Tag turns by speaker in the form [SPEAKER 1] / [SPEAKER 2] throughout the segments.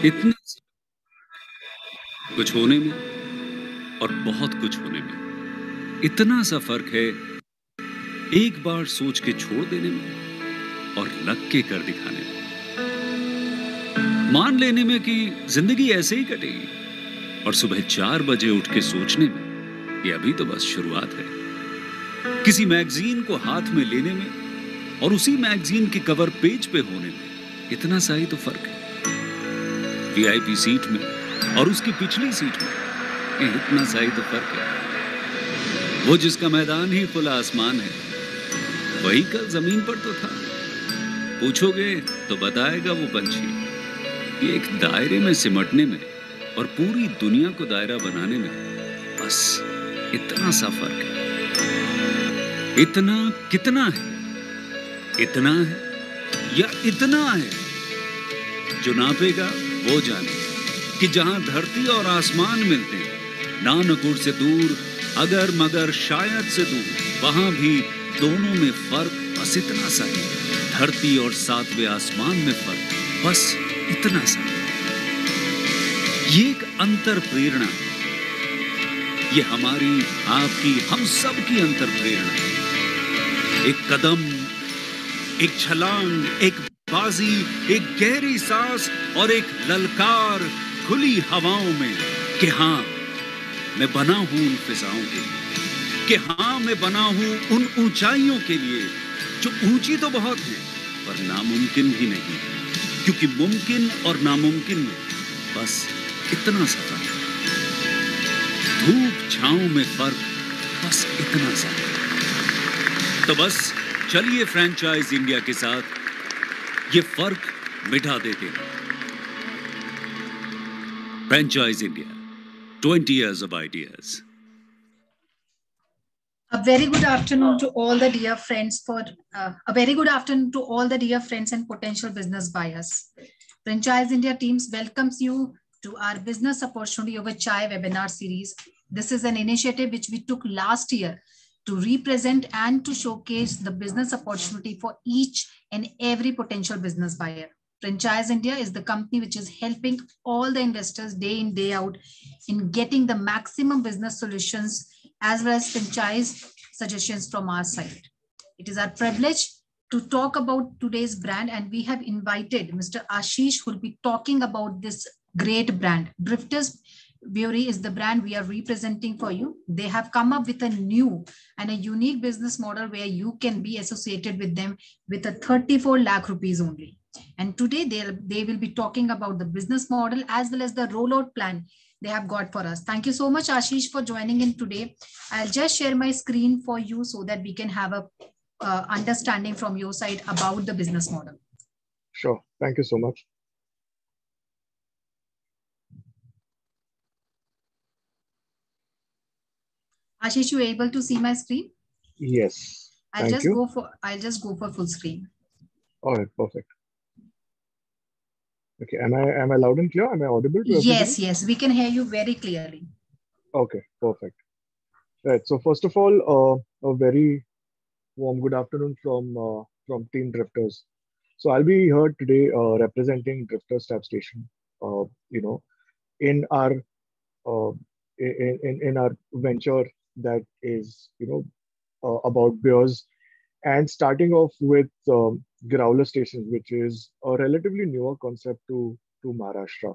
[SPEAKER 1] इतना कुछ होने में और बहुत कुछ होने में इतना सा फर्क है, एक बार सोच के छोड़ देने में और लग के कर दिखाने में। मान लेने में कि जिंदगी ऐसे ही कटेगी और सुबह 4 बजे उठ के सोचने में ये अभी तो बस शुरुआत है। किसी मैगजीन को हाथ में लेने में और उसी मैगजीन के कवर पेज पे होने में इतना सा ही तो फर्क है। वीआईपी सीट में और उसकी पिछली सीट में इतना सा ही तो फर्क है। वो जिसका मैदान ही खुला आसमान है, वही कल जमीन पर तो था। पूछोगे तो बताएगा वो पंछी, ये एक दायरे में सिमटने में और पूरी दुनिया को दायरा बनाने में बस इतना सा फर्क है। इतना कितना है? इतना है या इतना है? जो नापेगा वो जाने कि जहां धरती और आसमान मिलते हैं, नानकुर से दूर, अगर मगर शायद से दूर, वहां भी दोनों में फर्क बस इतना सा है। धरती और 7वें आसमान में फर्क बस इतना सा है। ये एक अंतर प्रेरणा है। ये हमारी, आपकी, हम सब की अंतर प्रेरणा है। एक कदम, एक छलांग, एक बाजी, एक गहरी सांस और एक ललकार खुली हवाओं में कि हाँ, मैं बना हूं उन फिजाओं के लिए, कि हाँ, मैं बना हूं उन ऊंचाइयों के लिए जो ऊंची तो बहुत है पर नामुमकिन भी नहीं, क्योंकि मुमकिन और नामुमकिन में बस इतना सा फर्क है। धूप छांव में फर्क बस इतना सा। तो बस चलिए फ्रेंचाइज इंडिया के साथ ये फर्क मिटा देते हैं। Franchise India, 20 years of ideas.
[SPEAKER 2] A very good afternoon to all the dear friends a very good afternoon to all the dear friends and potential business buyers. Franchise India teams welcomes you to our business opportunity over chai webinar series. This is an initiative which we took last year to represent and to showcase the business opportunity for each and every potential business buyer. Franchise India is the company which is helping all the investors day in, day out in getting the maximum business solutions as well as franchise suggestions from our side. It is our privilege to talk about today's brand, and we have invited Mr. Ashish, who will be talking about this great brand. Drifters Brewery is the brand we are representing for you. They have come up with a new and a unique business model where you can be associated with them with a 34 lakh rupees only. And today they will be talking about the business model as well as the rollout plan they have got for us. Thank you so much, Ashish, for joining in today. I'll just share my screen for you so that we can have a understanding from your side about the business model.
[SPEAKER 3] Sure. Thank you so much.
[SPEAKER 2] Ashish, you able to see my screen?
[SPEAKER 3] Yes.
[SPEAKER 2] I'll just go for full screen.
[SPEAKER 3] All right, perfect. Okay, am I loud and clear? Am I audible to everybody?
[SPEAKER 2] Yes, we can hear you very clearly.
[SPEAKER 3] Okay, perfect. Right. So first of all, a very warm good afternoon from Team Drifters. So I'll be here today representing Drifters Tap Station. In our in our venture that is about beers, and starting off with Growler stations, which is a relatively newer concept to Maharashtra.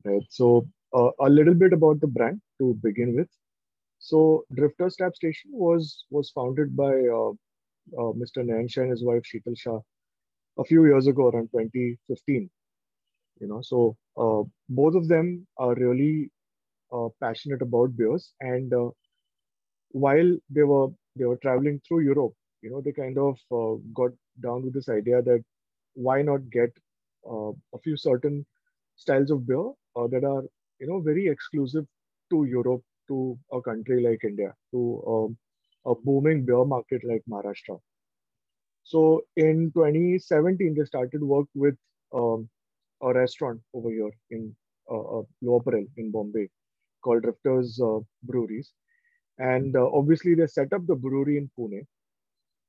[SPEAKER 3] Right. So a little bit about the brand to begin with. So Drifters Tap Station was founded by Mr. Nayan Shah and his wife Sheetal Shah a few years ago, around 2015. So both of them are really passionate about beers, and while they were traveling through Europe, they kind of got down with this idea that why not get a few certain styles of beer that are very exclusive to Europe, to a country like India, to a booming beer market like Maharashtra. So in 2017, they started work with a restaurant over here in Lower Parel in Bombay called Drifters Breweries. And obviously, they set up the brewery in Pune.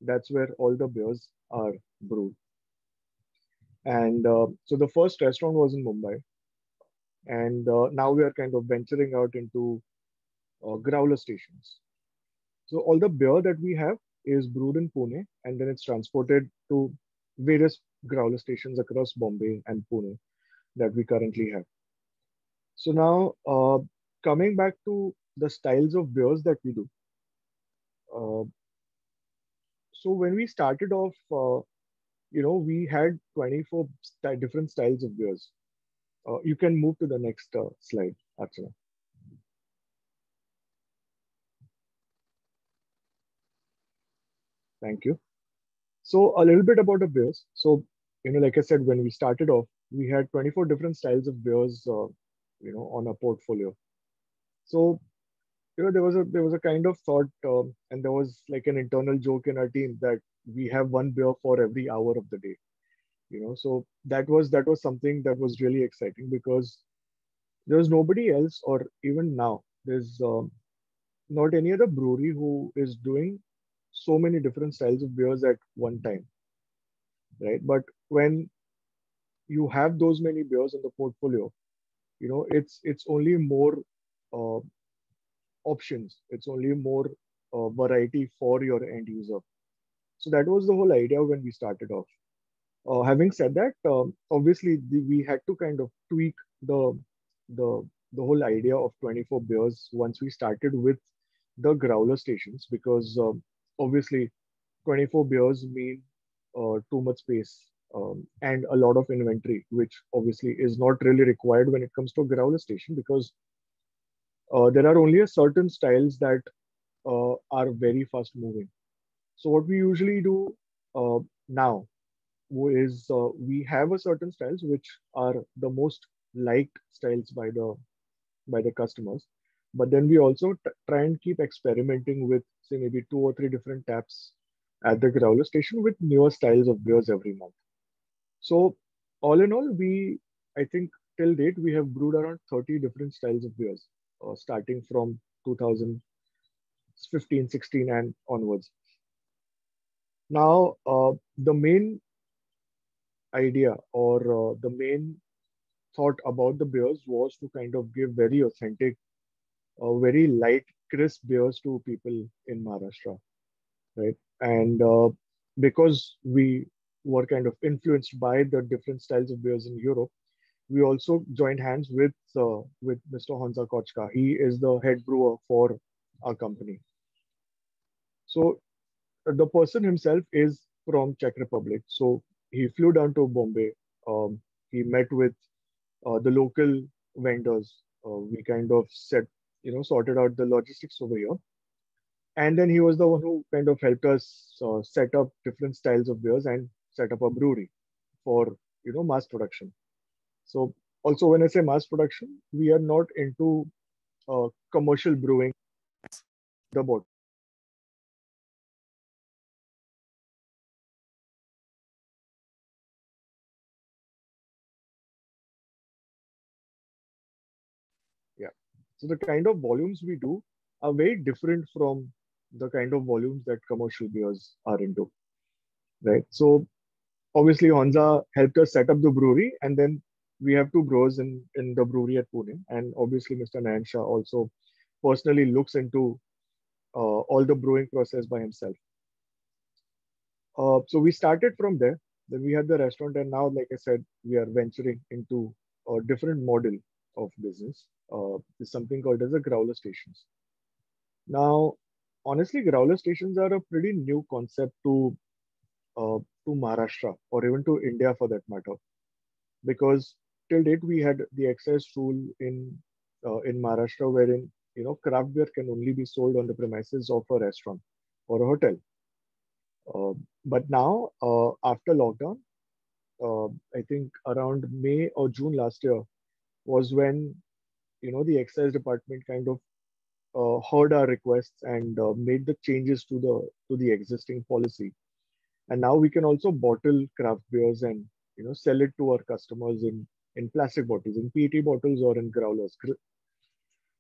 [SPEAKER 3] That's where all the beers are brewed. And so the first restaurant was in Mumbai. And now we are kind of venturing out into growler stations. So all the beer that we have is brewed in Pune, and then it's transported to various growler stations across Bombay and Pune that we currently have. So now, coming back to the styles of beers that we do. Uh, so when we started off, we had 24 different styles of beers. You can move to the next slide, Archana. Thank you. So a little bit about the beers. So, like I said, when we started off, we had 24 different styles of beers, on our portfolio. So, there was a kind of thought, and there was like an internal joke in our team that we have one beer for every hour of the day. So that was something that was really exciting because there was nobody else, or even now, there's not any other brewery who is doing so many different styles of beers at one time, right? But when you have those many beers in the portfolio, it's only more uh, options. It's only more variety for your end user. So that was the whole idea when we started off. Having said that, obviously we had to kind of tweak the the the whole idea of 24 beers once we started with the growler stations because obviously 24 beers mean too much space and a lot of inventory, which obviously is not really required when it comes to a growler station because there are only a certain styles that are very fast moving. So what we usually do now is we have a certain styles which are the most liked styles by the customers, but then we also try and keep experimenting with say maybe two or three different taps at the growler station with newer styles of beers every month. So all in all, I think till date we have brewed around 30 different styles of beers, starting from 2015, 16 and onwards. Now, the main idea or the main thought about the beers was to kind of give very authentic, very light, crisp beers to people in Maharashtra, right? And because we were kind of influenced by the different styles of beers in Europe, we also joined hands with Mr. Honza Kochka. He is the head brewer for our company. So the person himself is from Czech Republic. So he flew down to Bombay. He met with the local vendors. We kind of sorted out the logistics over here. And then he was the one who kind of helped us set up different styles of beers and set up a brewery for, mass production. So also when I say mass production, we are not into commercial brewing. The bottle. Yeah. So the kind of volumes we do are very different from the kind of volumes that commercial beers are into, right? So obviously Honza helped us set up the brewery, and then we have two brewers in the brewery at Pune, and obviously Mr. Nayan Shah also personally looks into all the brewing process by himself. So we started from there. Then we had the restaurant, and now, like I said, we are venturing into a different model of business. Is something called as a growler stations. Now, honestly, growler stations are a pretty new concept to Maharashtra or even to India for that matter, because till date we had the excise rule in Maharashtra wherein craft beer can only be sold on the premises of a restaurant or a hotel. But now after lockdown, I think around May or June last year was when the excise department kind of heard our requests and made the changes to the existing policy. And now we can also bottle craft beers and sell it to our customers in plastic bottles, in PET bottles or in growlers.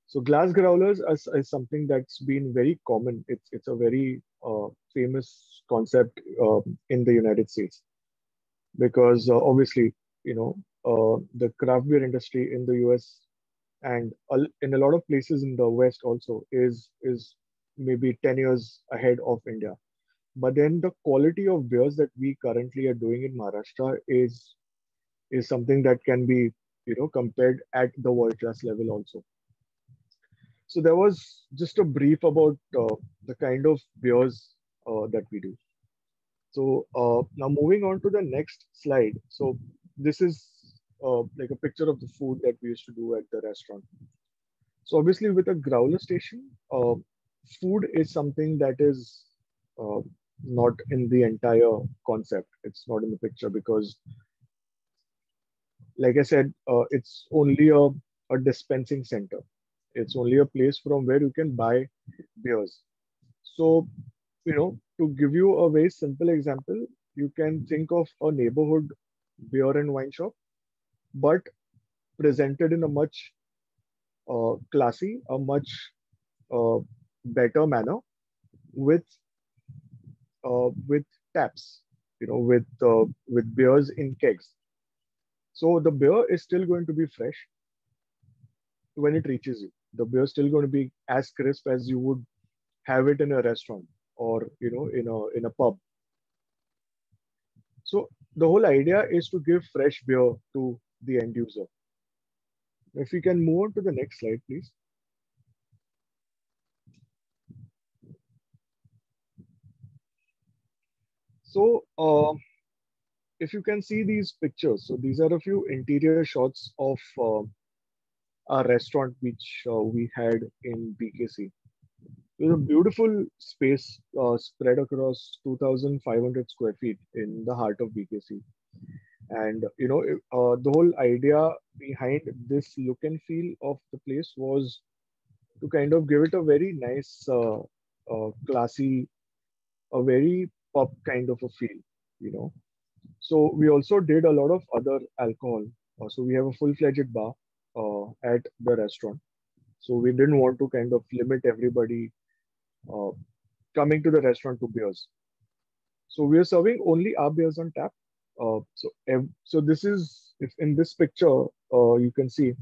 [SPEAKER 3] So glass growlers is something that's been very common. It's a very famous concept in the United States because obviously the craft beer industry in the US and in a lot of places in the West also is maybe 10 years ahead of India. But then the quality of beers that we currently are doing in Maharashtra is something that can be compared at the world class level also. So there was just a brief about the kind of beers that we do. So now moving on to the next slide. So this is like a picture of the food that we used to do at the restaurant. So obviously with a growler station, food is something that is uh, not in the entire concept. It's not in the picture because, like I said, it's only a dispensing center. It's only a place from where you can buy beers. So, to give you a very simple example, you can think of a neighborhood beer and wine shop, but presented in a much classy, a much uh, better manner with with taps, with beers in kegs. So the beer is still going to be fresh when it reaches you. The beer is still going to be as crisp as you would have it in a restaurant or in a pub. So the whole idea is to give fresh beer to the end user. If we can move on to the next slide, please. So if you can see these pictures, so these are a few interior shots of our restaurant which we had in BKC. It was a beautiful space spread across 2,500 square feet in the heart of BKC. And the whole idea behind this look and feel of the place was to kind of give it a very nice, classy, a very pub kind of a feel, you know. So we also did a lot of other alcohol. So we have a full-fledged bar at the restaurant. So we didn't want to kind of limit everybody uh, coming to the restaurant to beers. So we are serving only our beers on tap. So this is, if in this picture you can see.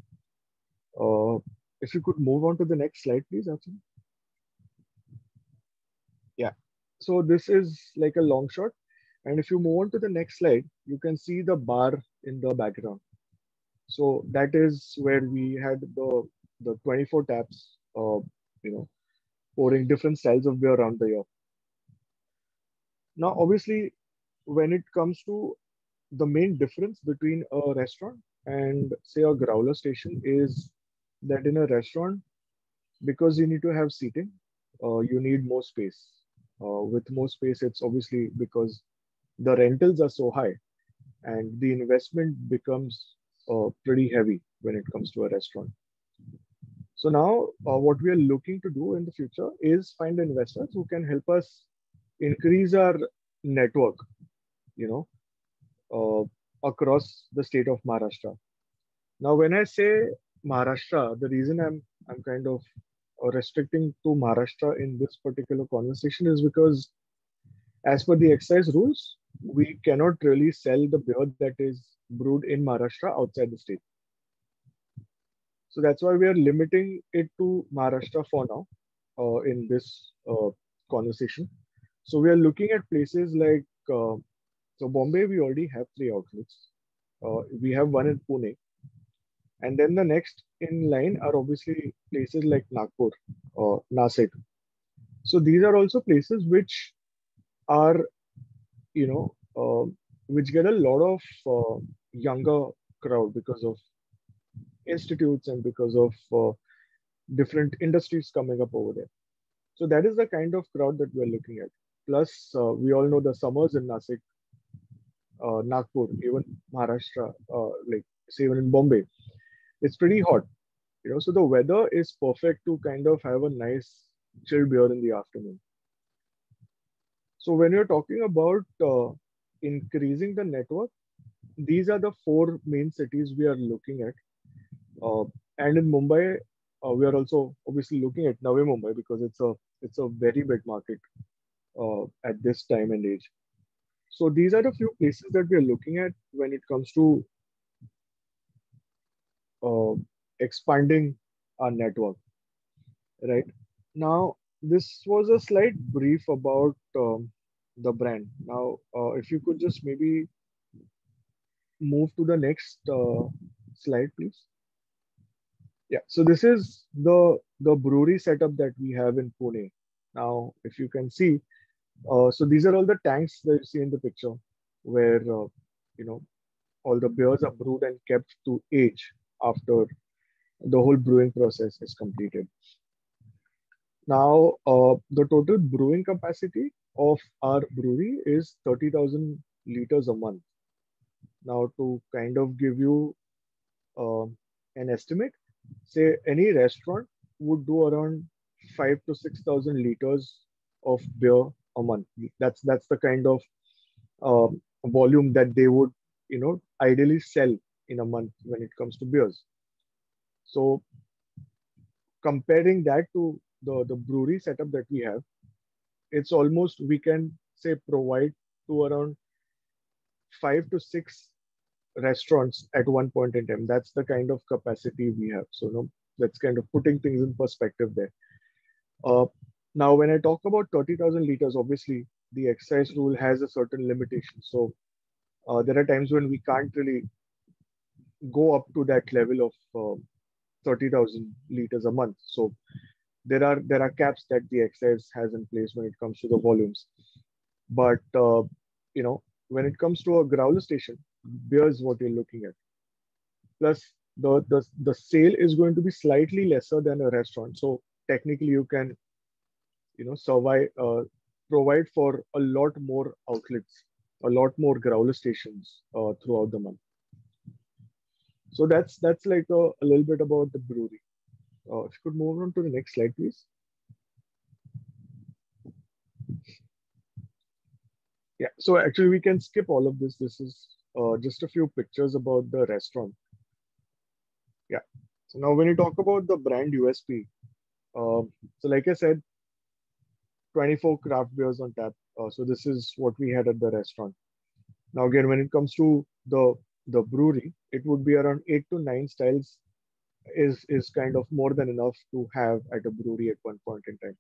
[SPEAKER 3] Uh, if you could move on to the next slide, please, actually. Yeah. So this is like a long shot. And if you move on to the next slide, you can see the bar in the background. So that is where we had the 24 taps, pouring different styles of beer around the year. Now, obviously, when it comes to the main difference between a restaurant and say a growler station is that in a restaurant, because you need to have seating, you need more space. With more space, it's obviously because the rentals are so high and the investment becomes pretty heavy when it comes to a restaurant. So now what we are looking to do in the future is find investors who can help us increase our network, you know, across the state of Maharashtra. Now, when I say Maharashtra, the reason I'm kind of restricting to Maharashtra in this particular conversation is because, as per the excise rules, we cannot really sell the beer that is brewed in Maharashtra outside the state. So that's why we are limiting it to Maharashtra for now in this conversation. So we are looking at places like, so Bombay, we already have 3 outlets. We have one in Pune. And then the next in line are obviously places like Nagpur or Nasik. So these are also places which are, which get a lot of younger crowd because of institutes and because of different industries coming up over there. So that is the kind of crowd that we're looking at. Plus, we all know the summers in Nasik, Nagpur, even Maharashtra, like say even in Bombay, it's pretty hot. So the weather is perfect to kind of have a nice chilled beer in the afternoon. So when you're talking about increasing the network, these are the 4 main cities we are looking at. And in Mumbai, we are also obviously looking at Navi Mumbai because it's a very big market at this time and age. So these are the few places that we are looking at when it comes to expanding our network. Right now, this was a slight brief about the brand. Now, if you could just maybe move to the next slide, please. Yeah, so this is the brewery setup that we have in Pune. Now, if you can see, so these are all the tanks that you see in the picture, where you know all the beers are brewed and kept to age after the whole brewing process is completed. Now, the total brewing capacity of our brewery is 30,000 liters a month. Now, to kind of give you an estimate, say any restaurant would do around 5 to 6,000 liters of beer a month. That's the kind of volume that they would, ideally sell in a month when it comes to beers. So comparing that to the brewery setup that we have, it's almost, we can say, provide to around 5 to 6 restaurants at one point in time. That's the kind of capacity we have. So, that's kind of putting things in perspective there. Now, when I talk about 30,000 liters, obviously the excise rule has a certain limitation. So, there are times when we can't really go up to that level of 30,000 liters a month. So, there are caps that the excise has in place when it comes to the volumes. But when it comes to a growler station, beer is what you're looking at. Plus, the sale is going to be slightly lesser than a restaurant. So technically, you can survive, provide for a lot more outlets, a lot more growler stations throughout the month. So that's like a little bit about the brewery. If you could move on to the next slide, please. Yeah, so actually we can skip all of this. This is just a few pictures about the restaurant. Yeah, so now when you talk about the brand USP, so like I said, 24 craft beers on tap. So this is what we had at the restaurant. Now again, when it comes to the brewery, it would be around 8 to 9 styles is kind of more than enough to have at a brewery at one point in time.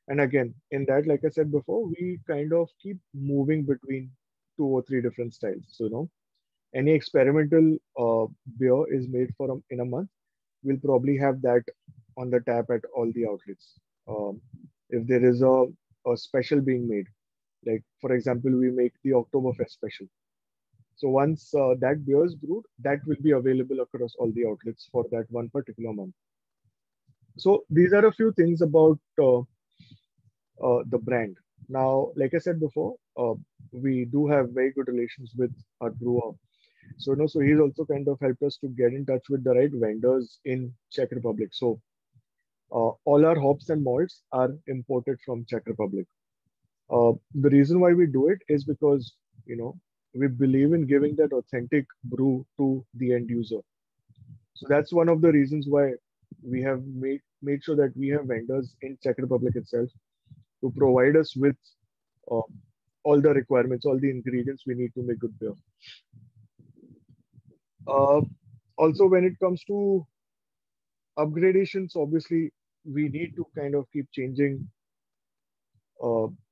[SPEAKER 3] And again, in that, like I said before, we kind of keep moving between 2 or 3 different styles. So, any experimental beer is made in a month, we'll probably have that on the tap at all the outlets. If there is a special being made, like for example, we make the Oktoberfest special. So once that beer is brewed, that will be available across all the outlets for that one particular month. So these are a few things about the brand. Now, like I said before, we do have very good relations with our brewer. So he's also kind of helped us to get in touch with the right vendors in Czech Republic. So all our hops and malts are imported from Czech Republic. The reason why we do it is because we believe in giving that authentic brew to the end user. So that's one of the reasons why we have made sure that we have vendors in Czech Republic itself to provide us with all the requirements, all the ingredients we need to make good beer. Also, when it comes to upgradations, obviously, we need to kind of keep changing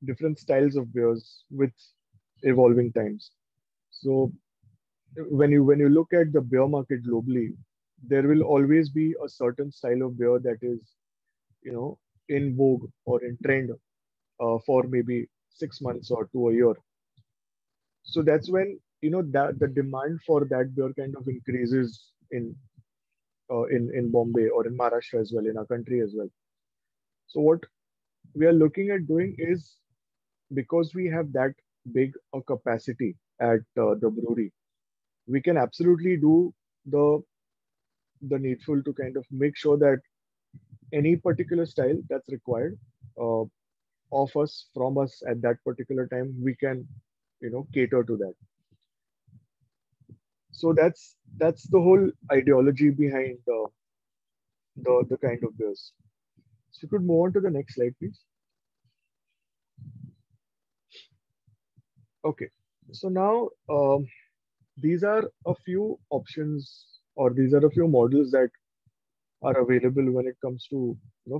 [SPEAKER 3] different styles of beers with evolving times. So when you look at the beer market globally, there will always be a certain style of beer that is, in vogue or in trend for maybe 6 months or to a year. So that's when that the demand for that beer kind of increases in Bombay or in Maharashtra as well, in our country as well. So what we are looking at doing is, because we have that big a capacity at the brewery, we can absolutely do the needful to kind of make sure that any particular style that's required from us at that particular time, we can cater to that. So that's the whole ideology behind the kind of beers. So you could move on to the next slide, please. Okay, so now these are a few options or these are a few models that are available when it comes to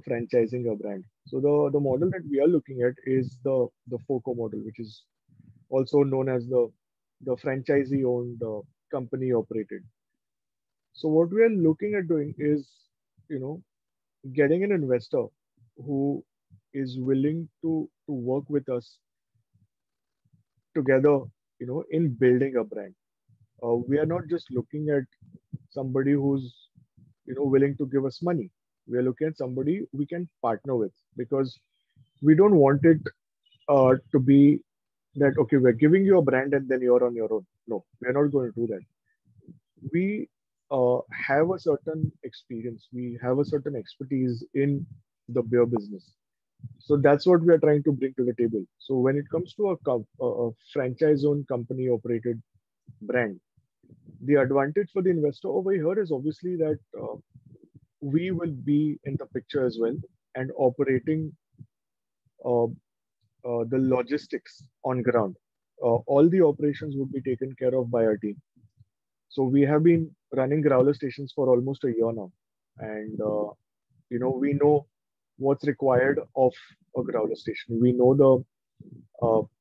[SPEAKER 3] franchising a brand. So the model that we are looking at is the FOCO model, which is also known as the franchisee owned company operated. So what we are looking at doing is you know getting an investor who is willing to work with us together, in building a brand. We are not just looking at somebody who's willing to give us money. We are looking at somebody we can partner with, because we don't want it to be that okay, we're giving you a brand and then you're on your own. No, we're not going to do that. We have a certain experience, we have a certain expertise in the beer business. So that's what we are trying to bring to the table. So when it comes to a franchise-owned company operated brand, the advantage for the investor over here is obviously that we will be in the picture as well and operating uh, the logistics on ground. All the operations would be taken care of by our team. So we have been running growler stations for almost a year now, and we know what's required of a growler station. We know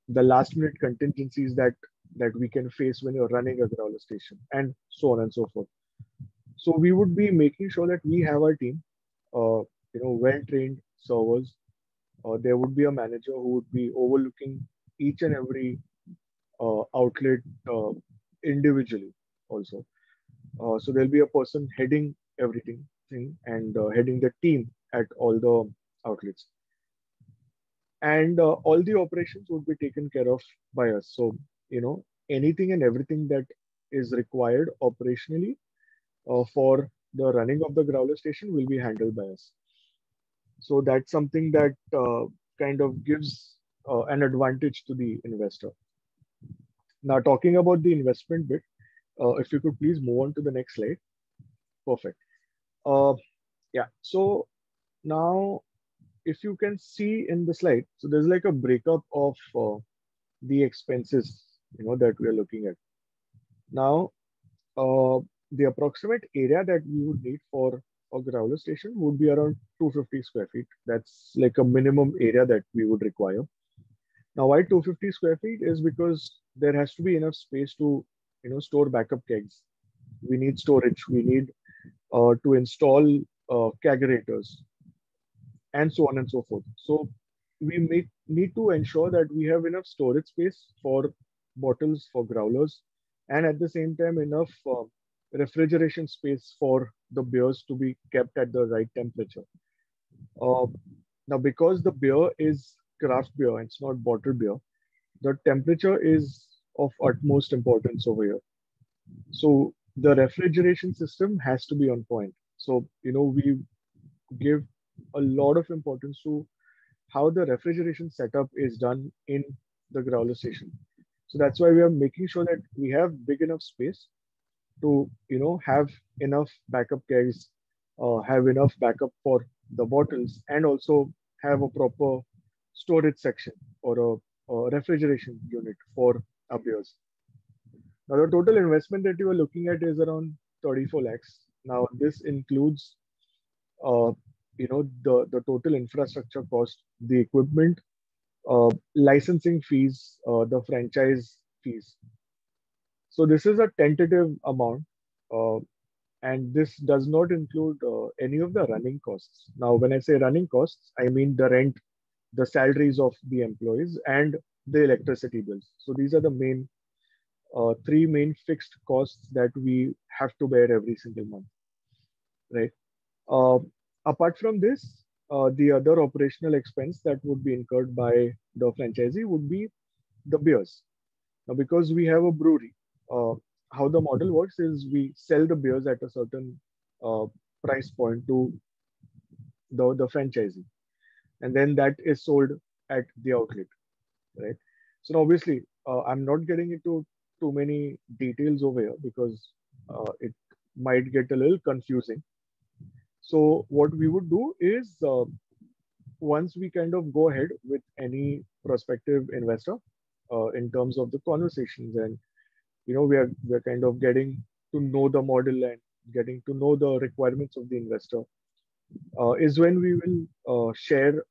[SPEAKER 3] the last minute contingencies that we can face when you're running a growler station, and so on and so forth. So we would be making sure that we have our team, well trained servers. There would be a manager who would be overlooking each and every outlet individually also. So there'll be a person heading everything and heading the team at all the outlets. And all the operations would be taken care of by us. So, anything and everything that is required operationally for the running of the growler station will be handled by us. So that's something that kind of gives an advantage to the investor. Now, talking about the investment bit, if you could please move on to the next slide. Perfect. Yeah. So now, if you can see in the slide, so there's like a breakup of the expenses, that we are looking at. Now, the approximate area that we would need for a growler station would be around 250 square feet. That's like a minimum area that we would require. Now, why 250 square feet is because there has to be enough space to, store backup kegs. We need storage. We need to install kegerators, and so on and so forth. So we need to ensure that we have enough storage space for bottles, for growlers, and at the same time enough refrigeration space for the beers to be kept at the right temperature. Now, because the beer is craft beer, it's not bottled beer, the temperature is of utmost importance over here. So the refrigeration system has to be on point. So, we give a lot of importance to how the refrigeration setup is done in the growler station. So that's why we are making sure that we have big enough space to, have enough backup kegs, have enough backup for the bottles, and also have a proper storage section or a refrigeration unit for our beers. Now, the total investment that you are looking at is around 34 lakhs. Now, this includes, the total infrastructure cost, the equipment, licensing fees, the franchise fees. So this is a tentative amount, and this does not include any of the running costs. Now, when I say running costs, I mean the rent, the salaries of the employees, and the electricity bills. So these are the main three main fixed costs that we have to bear every single month, right? Apart from this, the other operational expense that would be incurred by the franchisee would be the beers. Now, because we have a brewery, how the model works is we sell the beers at a certain price point to the franchisee, and then that is sold at the outlet, right? So obviously, I'm not getting into too many details over here because it might get a little confusing. So what we would do is once we kind of go ahead with any prospective investor in terms of the conversations, and we are kind of getting to know the model and getting to know the requirements of the investor, is when we will share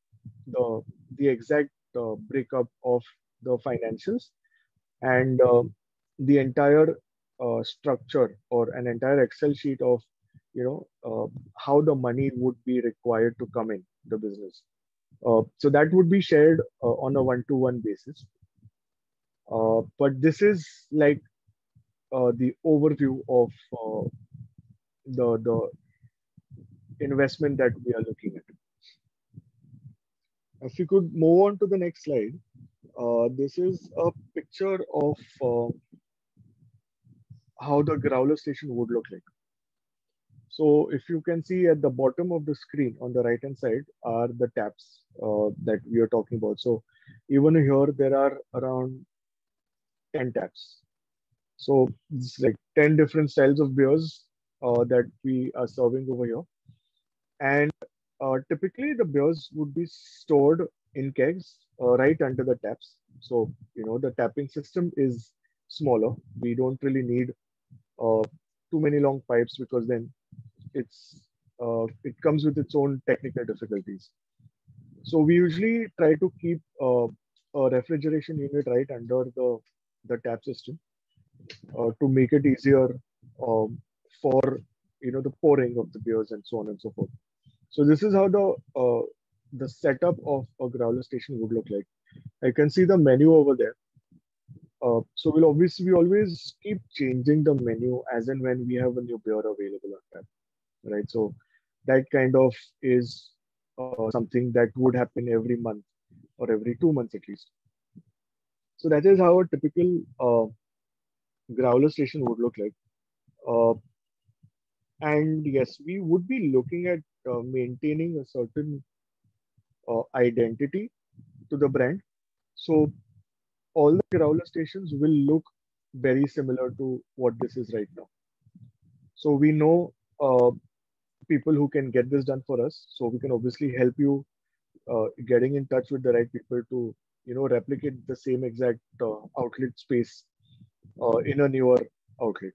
[SPEAKER 3] the exact breakup of the financials and the entire structure or an entire Excel sheet of how the money would be required to come in the business. So that would be shared on a one-to-one basis. But this is like the overview of the investment that we are looking at. If you could move on to the next slide, this is a picture of how the growler station would look like. So if you can see at the bottom of the screen on the right hand side are the taps that we are talking about. So even here there are around 10 taps. So it's like 10 different styles of beers that we are serving over here. And typically the beers would be stored in kegs right under the taps. So, the tapping system is smaller. We don't really need too many long pipes because then it comes with its own technical difficulties. So we usually try to keep a refrigeration unit right under the tap system to make it easier for the pouring of the beers and so on and so forth. So this is how the setup of a growler station would look like. I can see the menu over there. So we always keep changing the menu as and when we have a new beer available on tap, right? So that kind of is something that would happen every month or every 2 months at least. So that is how a typical growler station would look like. And yes, we would be looking at maintaining a certain identity to the brand. So all the growler stations will look very similar to what this is right now. So we know people who can get this done for us. So we can obviously help you getting in touch with the right people to replicate the same exact outlet space in a newer outlet.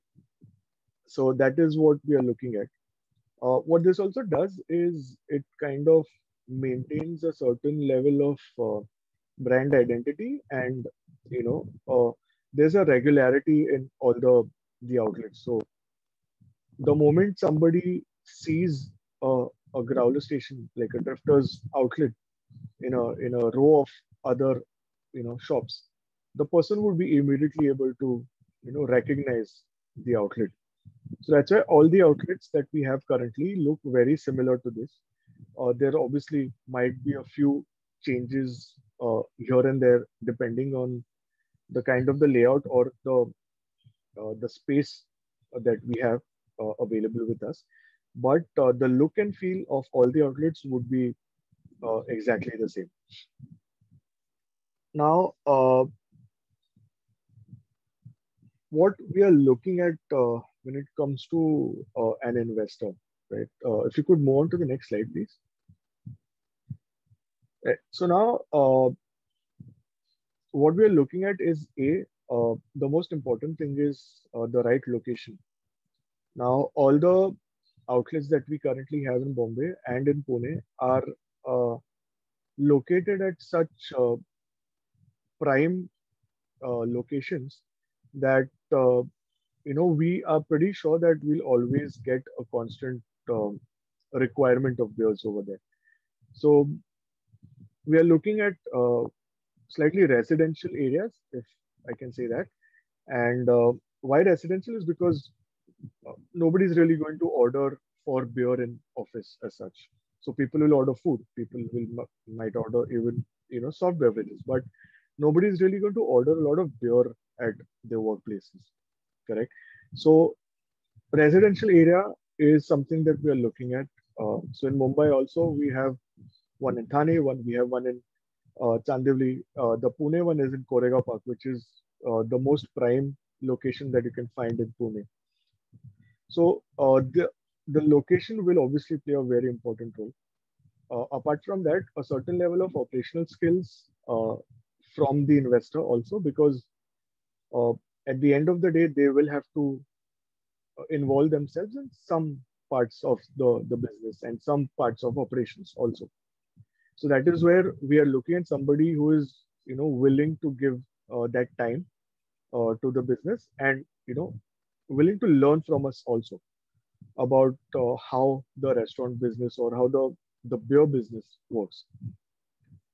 [SPEAKER 3] So that is what we are looking at. What this also does is it kind of maintains a certain level of brand identity, and there's a regularity in all the outlets. So the moment somebody sees a growler station, like a drifter's outlet in a row of other shops, the person would be immediately able to recognize the outlet. So that's why all the outlets that we have currently look very similar to this. There obviously might be a few changes here and there depending on the kind of the layout or the space that we have available with us. But the look and feel of all the outlets would be exactly the same. Now, what we are looking at when it comes to an investor, right? If you could move on to the next slide, please. Right. So now, what we are looking at is the most important thing is the right location. Now, all the outlets that we currently have in Bombay and in Pune are located at such prime locations that we are pretty sure that we'll always get a constant requirement of beers over there. So we are looking at slightly residential areas, if I can say that. And why residential is because nobody's really going to order for beer in office as such. So people will order food. People might order even soft beverages, but nobody's really going to order a lot of beer at their workplaces. Correct. So residential area is something that we are looking at. So in Mumbai also we have one in Thane, we have one in Chandivli. The Pune one is in Koregaon Park, which is the most prime location that you can find in Pune. So the location will obviously play a very important role. Apart from that, a certain level of operational skills from the investor also, because at the end of the day, they will have to involve themselves in some parts of the business and some parts of operations also. So that is where we are looking at somebody who is, willing to give that time to the business, and willing to learn from us also about how the restaurant business or how the beer business works.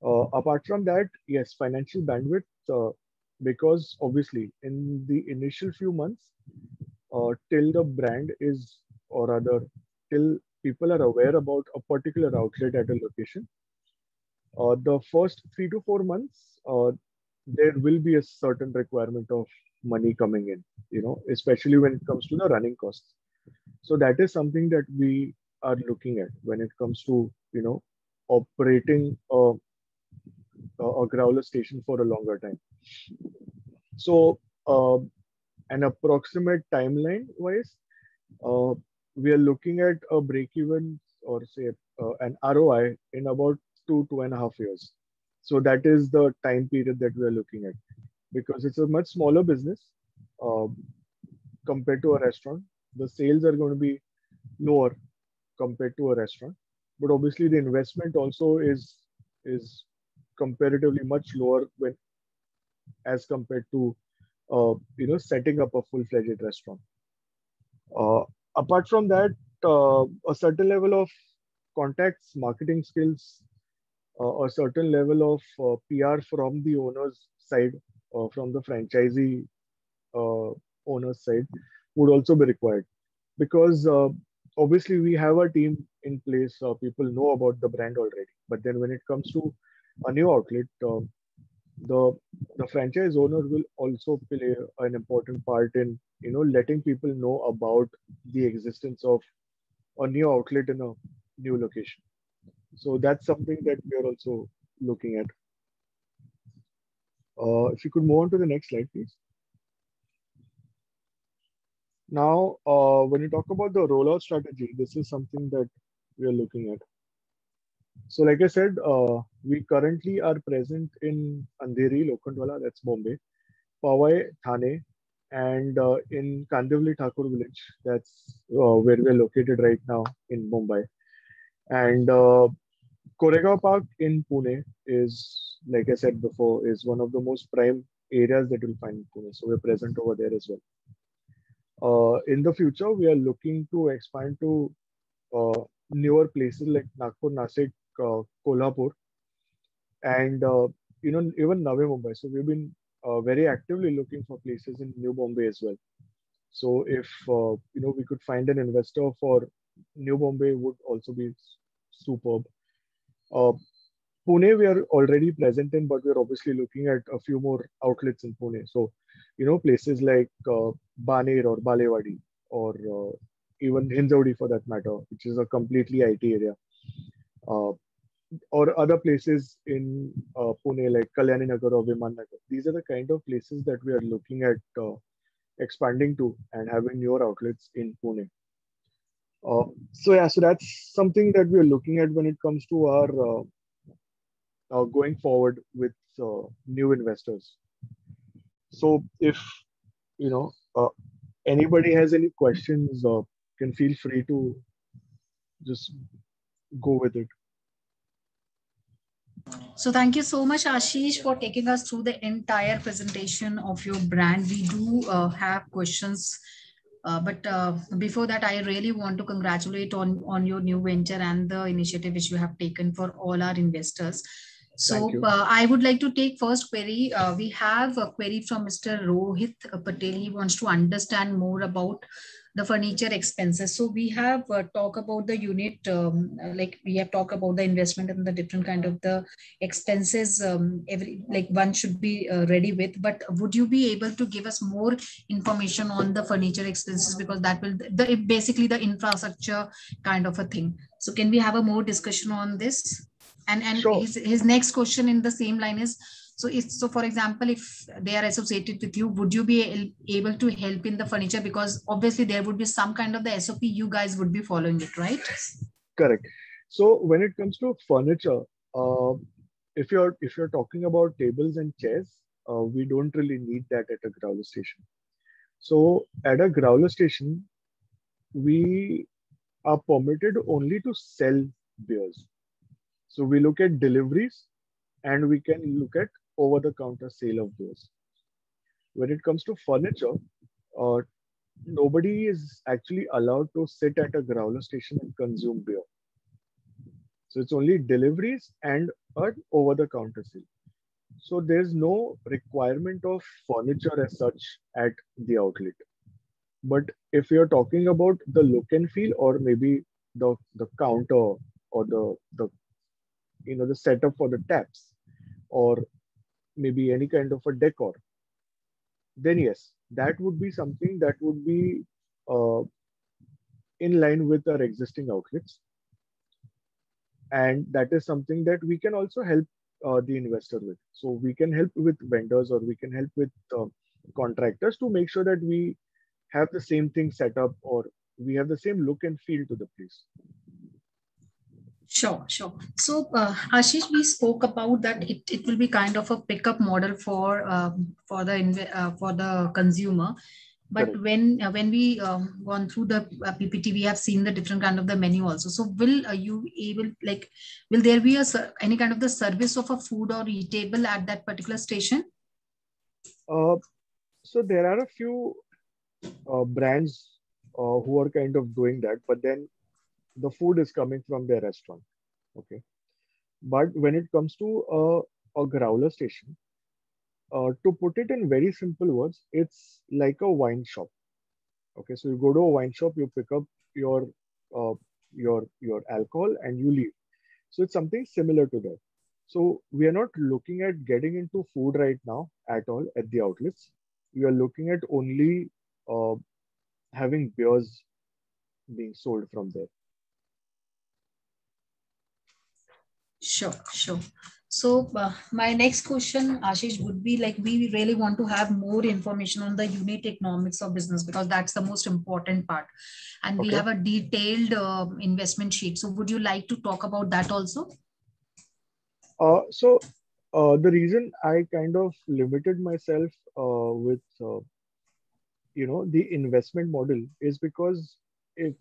[SPEAKER 3] Apart from that, yes, financial bandwidth, because obviously in the initial few months, till the brand is, or rather, till people are aware about a particular outlet at a location, the first 3 to 4 months, there will be a certain requirement of money coming in, especially when it comes to the running costs. So that is something that we are looking at when it comes to, operating a growler station for a longer time. So, an approximate timeline wise, we are looking at a break even, or say an ROI in about 2.5 years. So that is the time period that we are looking at, because it's a much smaller business compared to a restaurant. The sales are going to be lower compared to a restaurant, but obviously the investment also is comparatively much lower when, as compared to setting up a full-fledged restaurant. Apart from that, a certain level of contacts, marketing skills, a certain level of PR from the owner's side, from the franchisee owner's side, would also be required, because obviously we have a team in place. People know about the brand already, but then when it comes to a new outlet, the franchise owner will also play an important part in letting people know about the existence of a new outlet in a new location. So that's something that we are also looking at. If you could move on to the next slide, please. Now, when you talk about the rollout strategy, this is something that we are looking at. So like I said, we currently are present in Andheri, Lokhandwala, that's Bombay, Powai, Thane, and in Kandivali Thakur village, that's where we're located right now in Mumbai. And Koregaon Park in Pune is, like I said before, is one of the most prime areas that you'll find in Pune. So we're present over there as well. In the future, we are looking to expand to newer places like Nagpur, Nasik, Kolhapur, and even Navi Mumbai. So we've been very actively looking for places in New Bombay as well. So if we could find an investor for New Bombay, would also be superb. Pune we are already present in, but we're obviously looking at a few more outlets in Pune. So places like Baner or Balewadi, or even Hinjawadi for that matter, which is a completely IT area. Or other places in Pune like Kalyani Nagar or Viman Nagar. These are the kind of places that we are looking at expanding to and having newer outlets in Pune. So that's something that we are looking at when it comes to our going forward with new investors. So if anybody has any questions, can feel free to just go with it.
[SPEAKER 2] So thank you so much, Ashish, for taking us through the entire presentation of your brand. We do have questions, but before that, I really want to congratulate on your new venture and the initiative which you have taken for all our investors. So I would like to take first query. We have a query from Mr. Rohit Patel. He wants to understand more about the furniture expenses. So we have talked about the unit, like we have talked about the investment and the different kind of the expenses one should be ready with. But would you be able to give us more information on the furniture expenses, because that will basically the infrastructure kind of a thing. So can we have a more discussion on this? And sure. His next question in the same line is, so for example, if they are associated with you, would you be able to help in the furniture? Because obviously there would be some kind of the SOP you guys would be following it, right?
[SPEAKER 3] Correct. So when it comes to furniture, if you're talking about tables and chairs, we don't really need that at a growler station. So at a growler station, we are permitted only to sell beers. So we look at deliveries and we can look at over-the-counter sale of beers. When it comes to furniture, uh, nobody is actually allowed to sit at a growler station and consume beer. So it's only deliveries and an over-the-counter sale. So there's no requirement of furniture as such at the outlet. But if you're talking about the look and feel, or maybe the counter or the the setup for the taps, or maybe any kind of a decor, then yes, that would be something that would be uh, in line with our existing outlets, and that is something that we can also help the investor with. So we can help with vendors, or we can help with contractors to make sure that we have the same thing set up, or we have the same look and feel to the place.
[SPEAKER 2] Sure, sure. So, Ashish, we spoke about that it will be kind of a pickup model for the consumer. But
[SPEAKER 3] Correct.
[SPEAKER 2] when we gone through the PPT, we have seen the different kind of the menu also. So, will you able like will there be any kind of the service of a food or eatable at that particular station?
[SPEAKER 3] So there are a few brands who are kind of doing that, but then the food is coming from their restaurant. Okay. But when it comes to a growler station, to put it in very simple words, it's like a wine shop. Okay, so you go to a wine shop, you pick up your uh, your alcohol, and you leave. So it's something similar to that. So we are not looking at getting into food right now at all at the outlets. We are looking at only uh, having beers being sold from there.
[SPEAKER 2] Sure, sure. So my next question, Ashish, would be like, we really want to have more information on the unit economics of business, because that's the most important part. And we
[SPEAKER 3] Okay.
[SPEAKER 2] have a detailed investment sheet. So would you like to talk about that also?
[SPEAKER 3] So the reason I kind of limited myself with the investment model is because if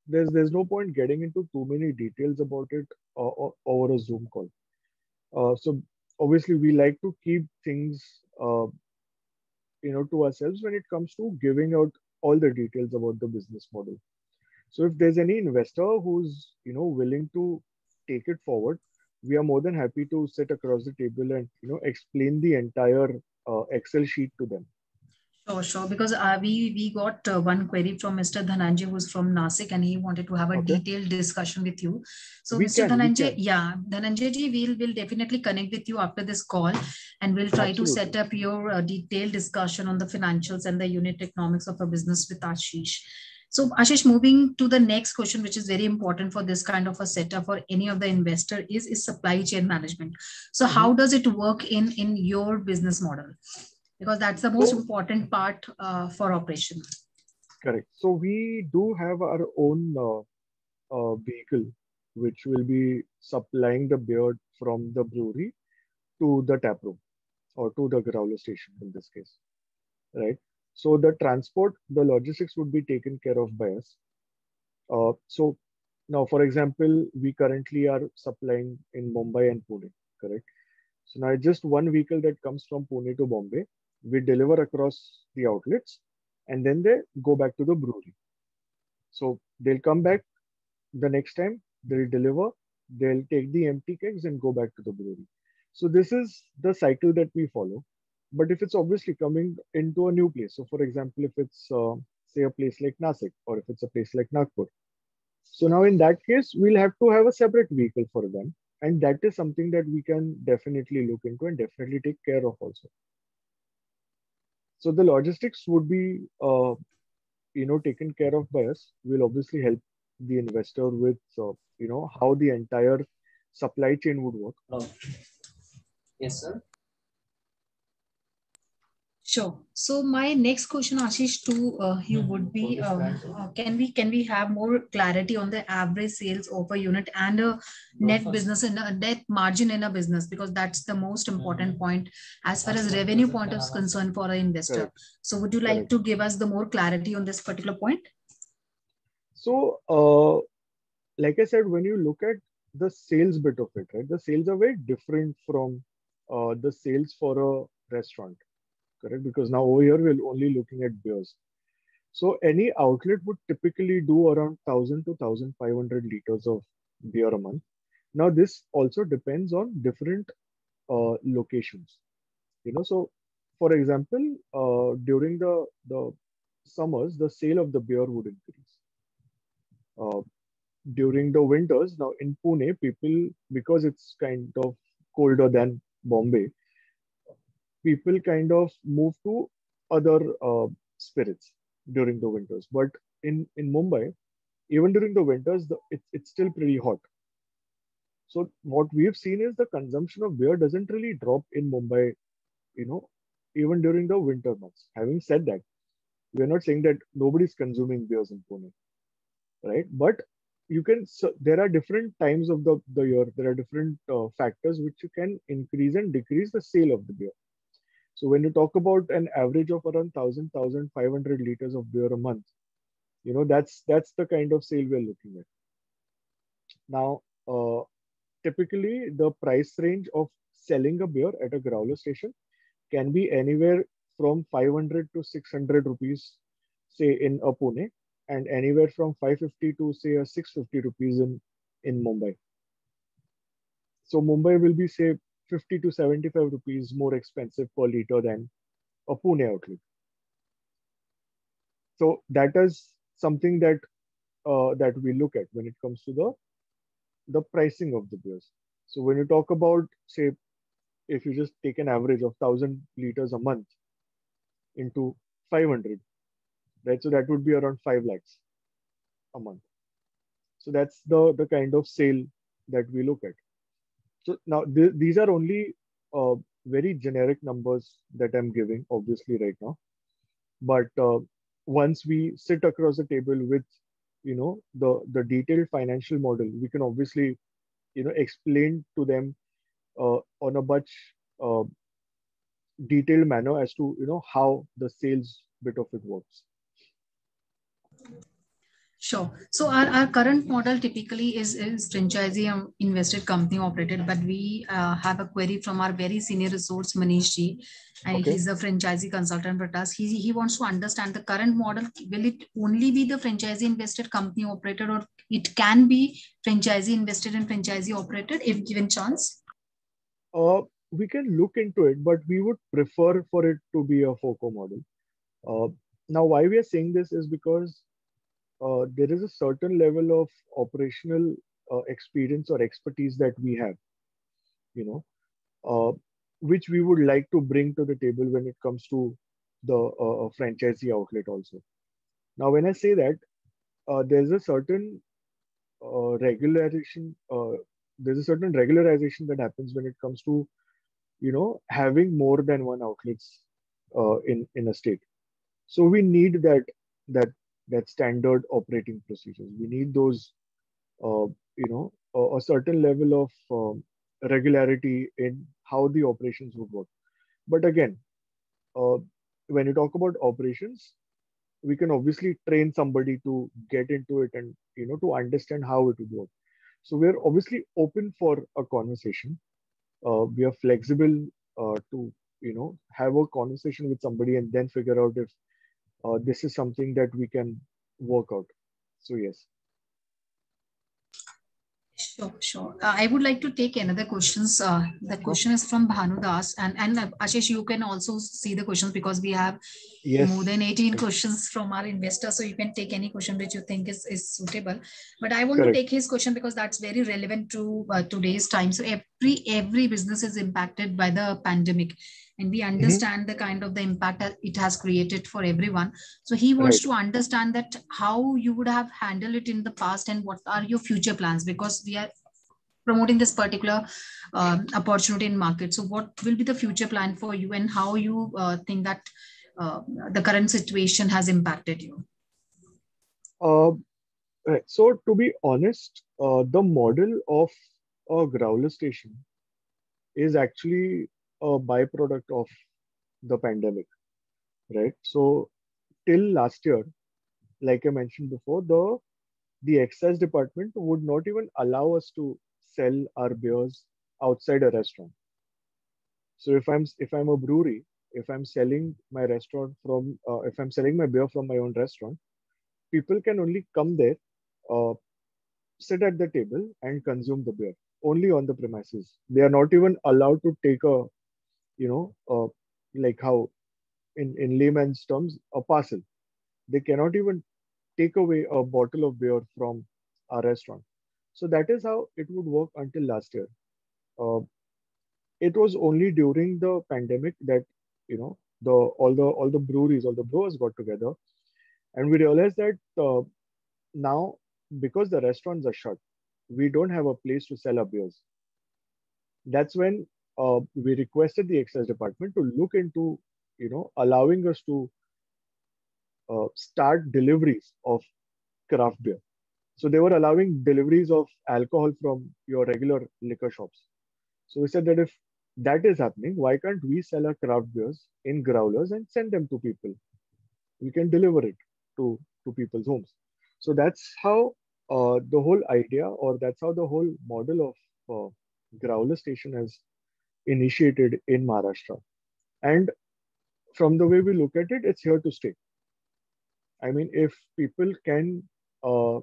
[SPEAKER 3] there's no point getting into too many details about it over a Zoom call. So obviously we like to keep things to ourselves when it comes to giving out all the details about the business model. So if there's any investor who's willing to take it forward, we are more than happy to sit across the table and explain the entire Excel sheet to them.
[SPEAKER 2] Sure, sure. Because we got one query from Mr. Dhananjay, who's from Nasik, and he wanted to have a
[SPEAKER 3] Okay.
[SPEAKER 2] detailed discussion with you. So,
[SPEAKER 3] We
[SPEAKER 2] Mr.
[SPEAKER 3] can.
[SPEAKER 2] Dhananjay, yeah, Dhananjay ji, we'll definitely connect with you after this call, and we'll try to
[SPEAKER 3] Absolutely.
[SPEAKER 2] set up your detailed discussion on the financials and the unit economics of a business with Ashish. So, Ashish, moving to the next question, which is very important for this kind of a setup for any of the investor, is supply chain management. So, how does it work in your business model? Because that's the most
[SPEAKER 3] So
[SPEAKER 2] important part for operation.
[SPEAKER 3] correct. So we do have our own vehicle, which will be supplying the beer from the brewery to the tap room, or to the growler station in this case, right? So the transport, the logistics would be taken care of by us. So now, for example, we currently are supplying in Mumbai and Pune, correct? So now just one vehicle that comes from Pune to Bombay, we deliver across the outlets, and then they go back to the brewery. So they'll come back the next time, they'll deliver, they'll take the empty kegs and go back to the brewery. So this is the cycle that we follow. But if it's obviously coming into a new place, so for example, if it's say a place like Nasik, or if it's a place like Nagpur, so now in that case, we'll have to have a separate vehicle for them. And that is something that we can definitely look into and definitely take care of also. So the logistics would be, taken care of by us. We'll obviously help the investor with, how the entire supply chain would work.
[SPEAKER 4] Hello. Yes, sir.
[SPEAKER 2] Sure. So my next question, Ashish, to you would be, can we have more clarity on the average sales of a unit and a net business and a net margin in a business, because that's the most important point as far as revenue point is concerned for an investor.
[SPEAKER 3] Correct.
[SPEAKER 2] So would you like
[SPEAKER 3] Correct.
[SPEAKER 2] to give us the more clarity on this particular point?
[SPEAKER 3] So, like I said, when you look at the sales bit of it, right, the sales are very different from the sales for a restaurant, correct? Because now over here we're only looking at beers. So any outlet would typically do around 1,000 to 1,500 liters of beer a month. Now this also depends on different locations. So for example, during the summers, the sale of the beer would increase. Uh, During the winters, now in Pune, people, because it's kind of colder than Bombay, people kind of move to other spirits during the winters. But in Mumbai, even during the winters, it's still pretty hot. So what we've seen is the consumption of beer doesn't really drop in Mumbai, you know, even during the winter months. Having said that, we're not saying that nobody's consuming beers in Pune, right? But so there are different times of the year. There are different factors which you can increase and decrease the sale of the beer. So when you talk about an average of around 1,500 liters of beer a month, that's the kind of sale we're looking at. Now, typically the price range of selling a beer at a growler station can be anywhere from 500 to 600 rupees, say in a Pune, and anywhere from 550 to say a 650 rupees in Mumbai. So Mumbai will be say 50 to 75 rupees more expensive per liter than a Pune outlet. So that is something that we look at when it comes to the pricing of the beers. So when you talk about, say, if you just take an average of 1,000 liters a month into 500, right? So that would be around 5 lakhs a month. So that's the kind of sale that we look at. So now these are only very generic numbers that I'm giving, obviously, right now. But once we sit across the table with, the detailed financial model, we can obviously, explain to them on a much uh, detailed manner as to, how the sales bit of it works.
[SPEAKER 2] Sure. So our current model typically is franchisee invested company operated, but we have a query from our very senior resource, Manish Ji, and
[SPEAKER 3] Okay.
[SPEAKER 2] he's a franchisee consultant with us. He wants to understand the current model. Will it only be the franchisee invested company operated, or it can be franchisee invested and franchisee operated if given chance?
[SPEAKER 3] We can look into it, but we would prefer for it to be a FOCO model. Now, why we are saying this is because there is a certain level of operational experience or expertise that we have, which we would like to bring to the table when it comes to the franchisee outlet also. Now, when I say that, there's a certain regularization, that happens when it comes to, having more than one outlets in a state. So we need that that standard operating procedures. We need those, a certain level of regularity in how the operations would work. But again, when you talk about operations, we can obviously train somebody to get into it and to understand how it would work. So we're obviously open for a conversation. We are flexible to have a conversation with somebody and then figure out if this is something that we can work out. So yes.
[SPEAKER 2] Sure. I would like to take another questions. The question is from Bhanu Das, and Ashish, you can also see the questions because we have more than 18 questions from our investors. So you can take any question which you think is suitable. But I want to take his question because that's very relevant to today's time. So every business is impacted by the pandemic, and we understand the kind of the impact that it has created for everyone. So he wants to understand that how you would have handled it in the past and what are your future plans, because we are promoting this particular opportunity in market. So what will be the future plan for you, and how you think that the current situation has impacted you?
[SPEAKER 3] Right. So to be honest, the model of a growler station is actually a byproduct of the pandemic, right? So till last year, like I mentioned before, the the excise department would not even allow us to sell our beers outside a restaurant. So if I'm a brewery, if I'm selling my restaurant from if I'm selling my beer from my own restaurant, people can only come there, uh, sit at the table and consume the beer only on the premises. They are not even allowed to take a, you know, like how in layman's terms, a parcel. They cannot even take away a bottle of beer from our restaurant. So that is how it would work until last year. Uh, it was only during the pandemic that, you know, all the breweries, all the brewers got together, and we realized that now, because the restaurants are shut, we don't have a place to sell our beers. That's when we requested the excise department to look into, you know, allowing us to start deliveries of craft beer. So they were allowing deliveries of alcohol from your regular liquor shops. So we said that if that is happening, why can't we sell our craft beers in growlers and send them to people? We can deliver it to people's homes. So that's how the whole idea, or that's how the whole model of growler station has initiated in Maharashtra. And from the way we look at it, it's here to stay. I mean, if people can uh,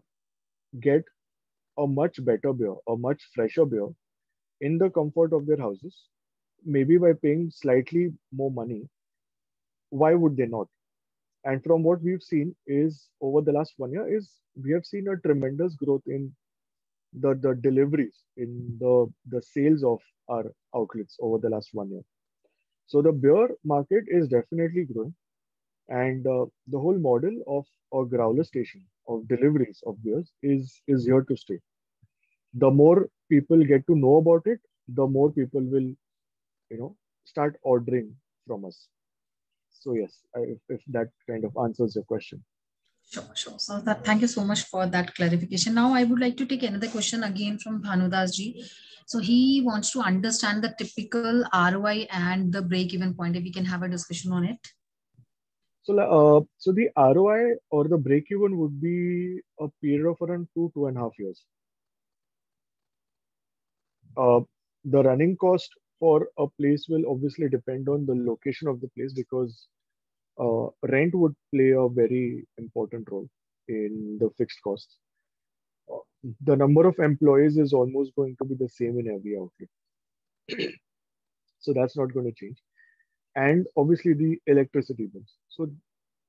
[SPEAKER 3] get a much better beer, a much fresher beer in the comfort of their houses, maybe by paying slightly more money, why would they not? And from what we've seen is over the last 1 year is we have seen a tremendous growth in the deliveries, in the sales of our outlets over the last 1 year. So the beer market is definitely growing, and the whole model of a growler station of deliveries of beers is here to stay. The more people get to know about it, the more people will, you know, start ordering from us. So yes, if that kind of answers your question.
[SPEAKER 2] Sure, sure. So that, thank you so much for that clarification. Now I would like to take another question again from Bhanudas ji. So he wants to understand the typical ROI and the break-even point. If we can have a discussion on it.
[SPEAKER 3] So the ROI or the break even would be a period of around 2.5 years. Uh, the running cost for a place will obviously depend on the location of the place, because rent would play a very important role in the fixed costs. Uh, the number of employees is almost going to be the same in every outlet, so that's not going to change. And obviously the electricity bills. So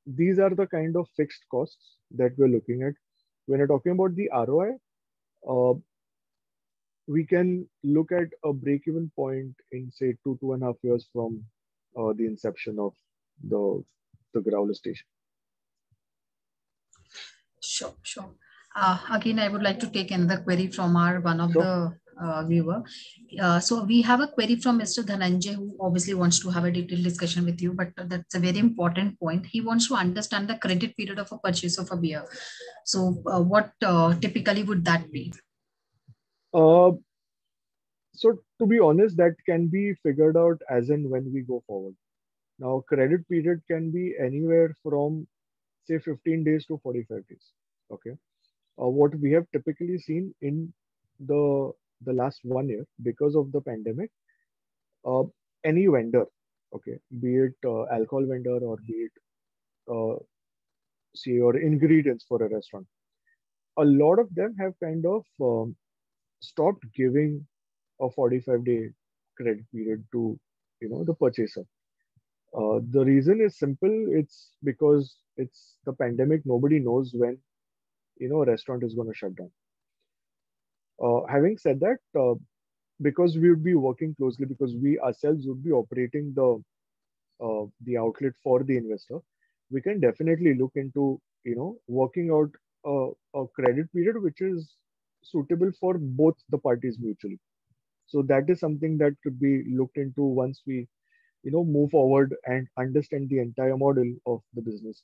[SPEAKER 3] these are the kind of fixed costs that we're looking at when you're talking about the ROI. Uh, we can look at a break-even point in say 2.5 years from the inception of the growler station.
[SPEAKER 2] Sure, sure. Again, I would like to take another query from our one of
[SPEAKER 3] Sure.
[SPEAKER 2] the viewer. So we have a query from Mr. Dhananjay, who obviously wants to have a detailed discussion with you, but that's a very important point. He wants to understand the credit period of a purchase of a beer. So what typically would that be?
[SPEAKER 3] Uh, so to be honest, that can be figured out as and when we go forward. Now, credit period can be anywhere from say 15 days to 45 days. Okay. What we have typically seen in the last 1 year, because of the pandemic, uh, any vendor, okay, be it alcohol vendor or be it say your ingredients for a restaurant, a lot of them have kind of stopped giving a 45-day credit period to, you know, the purchaser. The reason is simple. It's because it's the pandemic. Nobody knows when, you know, a restaurant is going to shut down. Having said that, because we would be working closely, because we ourselves would be operating the outlet for the investor, we can definitely look into, you know, working out a credit period which is suitable for both the parties mutually. So that is something that could be looked into once we, you know, move forward and understand the entire model of the business.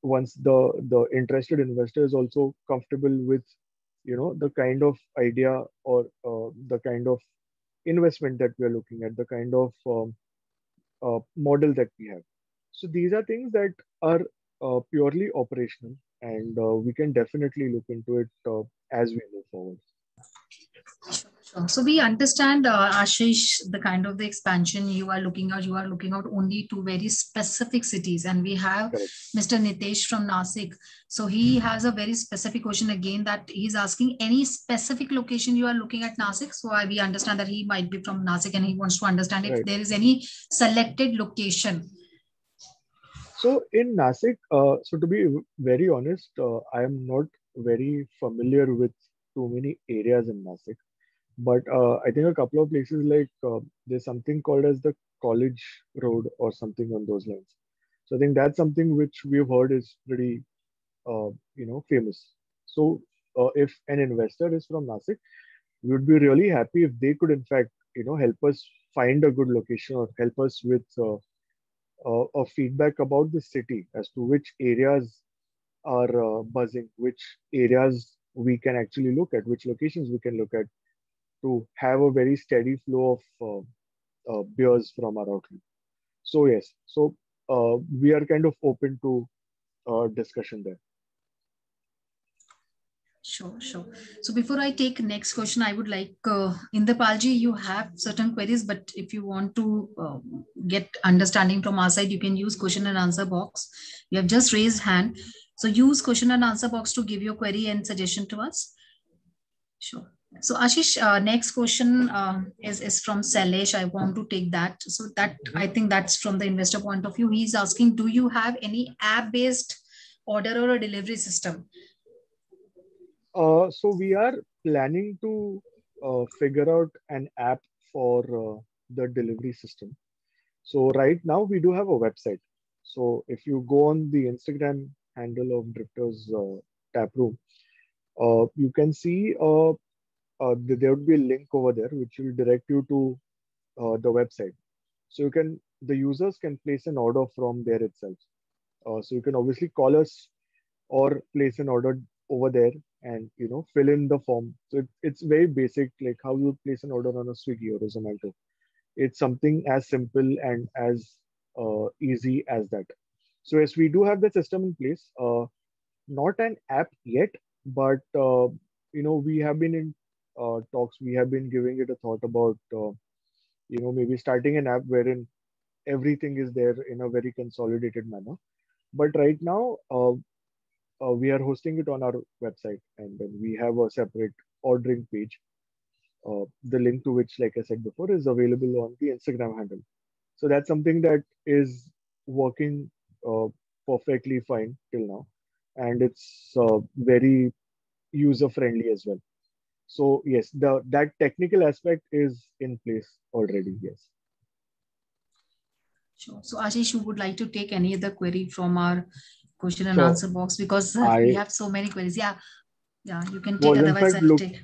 [SPEAKER 3] Once the interested investor is also comfortable with, you know, the kind of idea or the kind of investment that we are looking at, the kind of model that we have. So these are things that are purely operational, and we can definitely look into it as we move forward.
[SPEAKER 2] Sure. So we understand, Ashish, the kind of the expansion you are looking at. You are looking out only to very specific cities, and we have
[SPEAKER 3] Correct.
[SPEAKER 2] Mr. Nitesh from Nasik. So he has a very specific question again, that he's asking any specific location you are looking at Nasik. So we understand that he might be from Nasik, and he wants to understand if
[SPEAKER 3] Right.
[SPEAKER 2] there is any selected location.
[SPEAKER 3] So in Nasik, so to be very honest, I am not very familiar with too many areas in Nasik. But I think a couple of places like there's something called as the College Road or something on those lines. So I think that's something which we've heard is pretty, famous. So if an investor is from Nasik, we would be really happy if they could, in fact, help us find a good location or help us with a feedback about the city as to which areas are buzzing, which areas we can actually look at, which locations we can look at to have a very steady flow of beers from our outlet. So yes, so we are kind of open to discussion there.
[SPEAKER 2] Sure. So before I take next question, I would like, Indapalji, you have certain queries, but if you want to get understanding from our side, you can use question and answer box. You have just raised hand. So use question and answer box to give your query and suggestion to us. Sure. So Ashish, next question is from Salesh. I want to take that. So that I think that's from the investor point of view. He's asking, do you have any app-based order or a delivery system?
[SPEAKER 3] So we are planning to figure out an app for the delivery system. So right now we do have a website. So if you go on the Instagram handle of Drifters Tap Room, you can see there would be a link over there which will direct you to the website. So the users can place an order from there itself. So you can obviously call us or place an order over there and fill in the form. So it's very basic, like how you place an order on a Swiggy or a Zomato. It's something as simple and as easy as that. So yes, we do have the system in place. Not an app yet, but we have been in talks. We have been giving it a thought about maybe starting an app wherein everything is there in a very consolidated manner. But right now, we are hosting it on our website, and then we have a separate ordering page. The link to which, like I said before, is available on the Instagram handle. So that's something that is working perfectly fine till now, and it's very user friendly as well. So yes, that technical aspect is in place already. Yes.
[SPEAKER 2] Sure. So Ashish, you would like to take any other query from our question and
[SPEAKER 3] So
[SPEAKER 2] answer box, because we have so many queries. Yeah, you can take.
[SPEAKER 3] Was in
[SPEAKER 2] Otherwise,
[SPEAKER 3] fact
[SPEAKER 2] I'll take.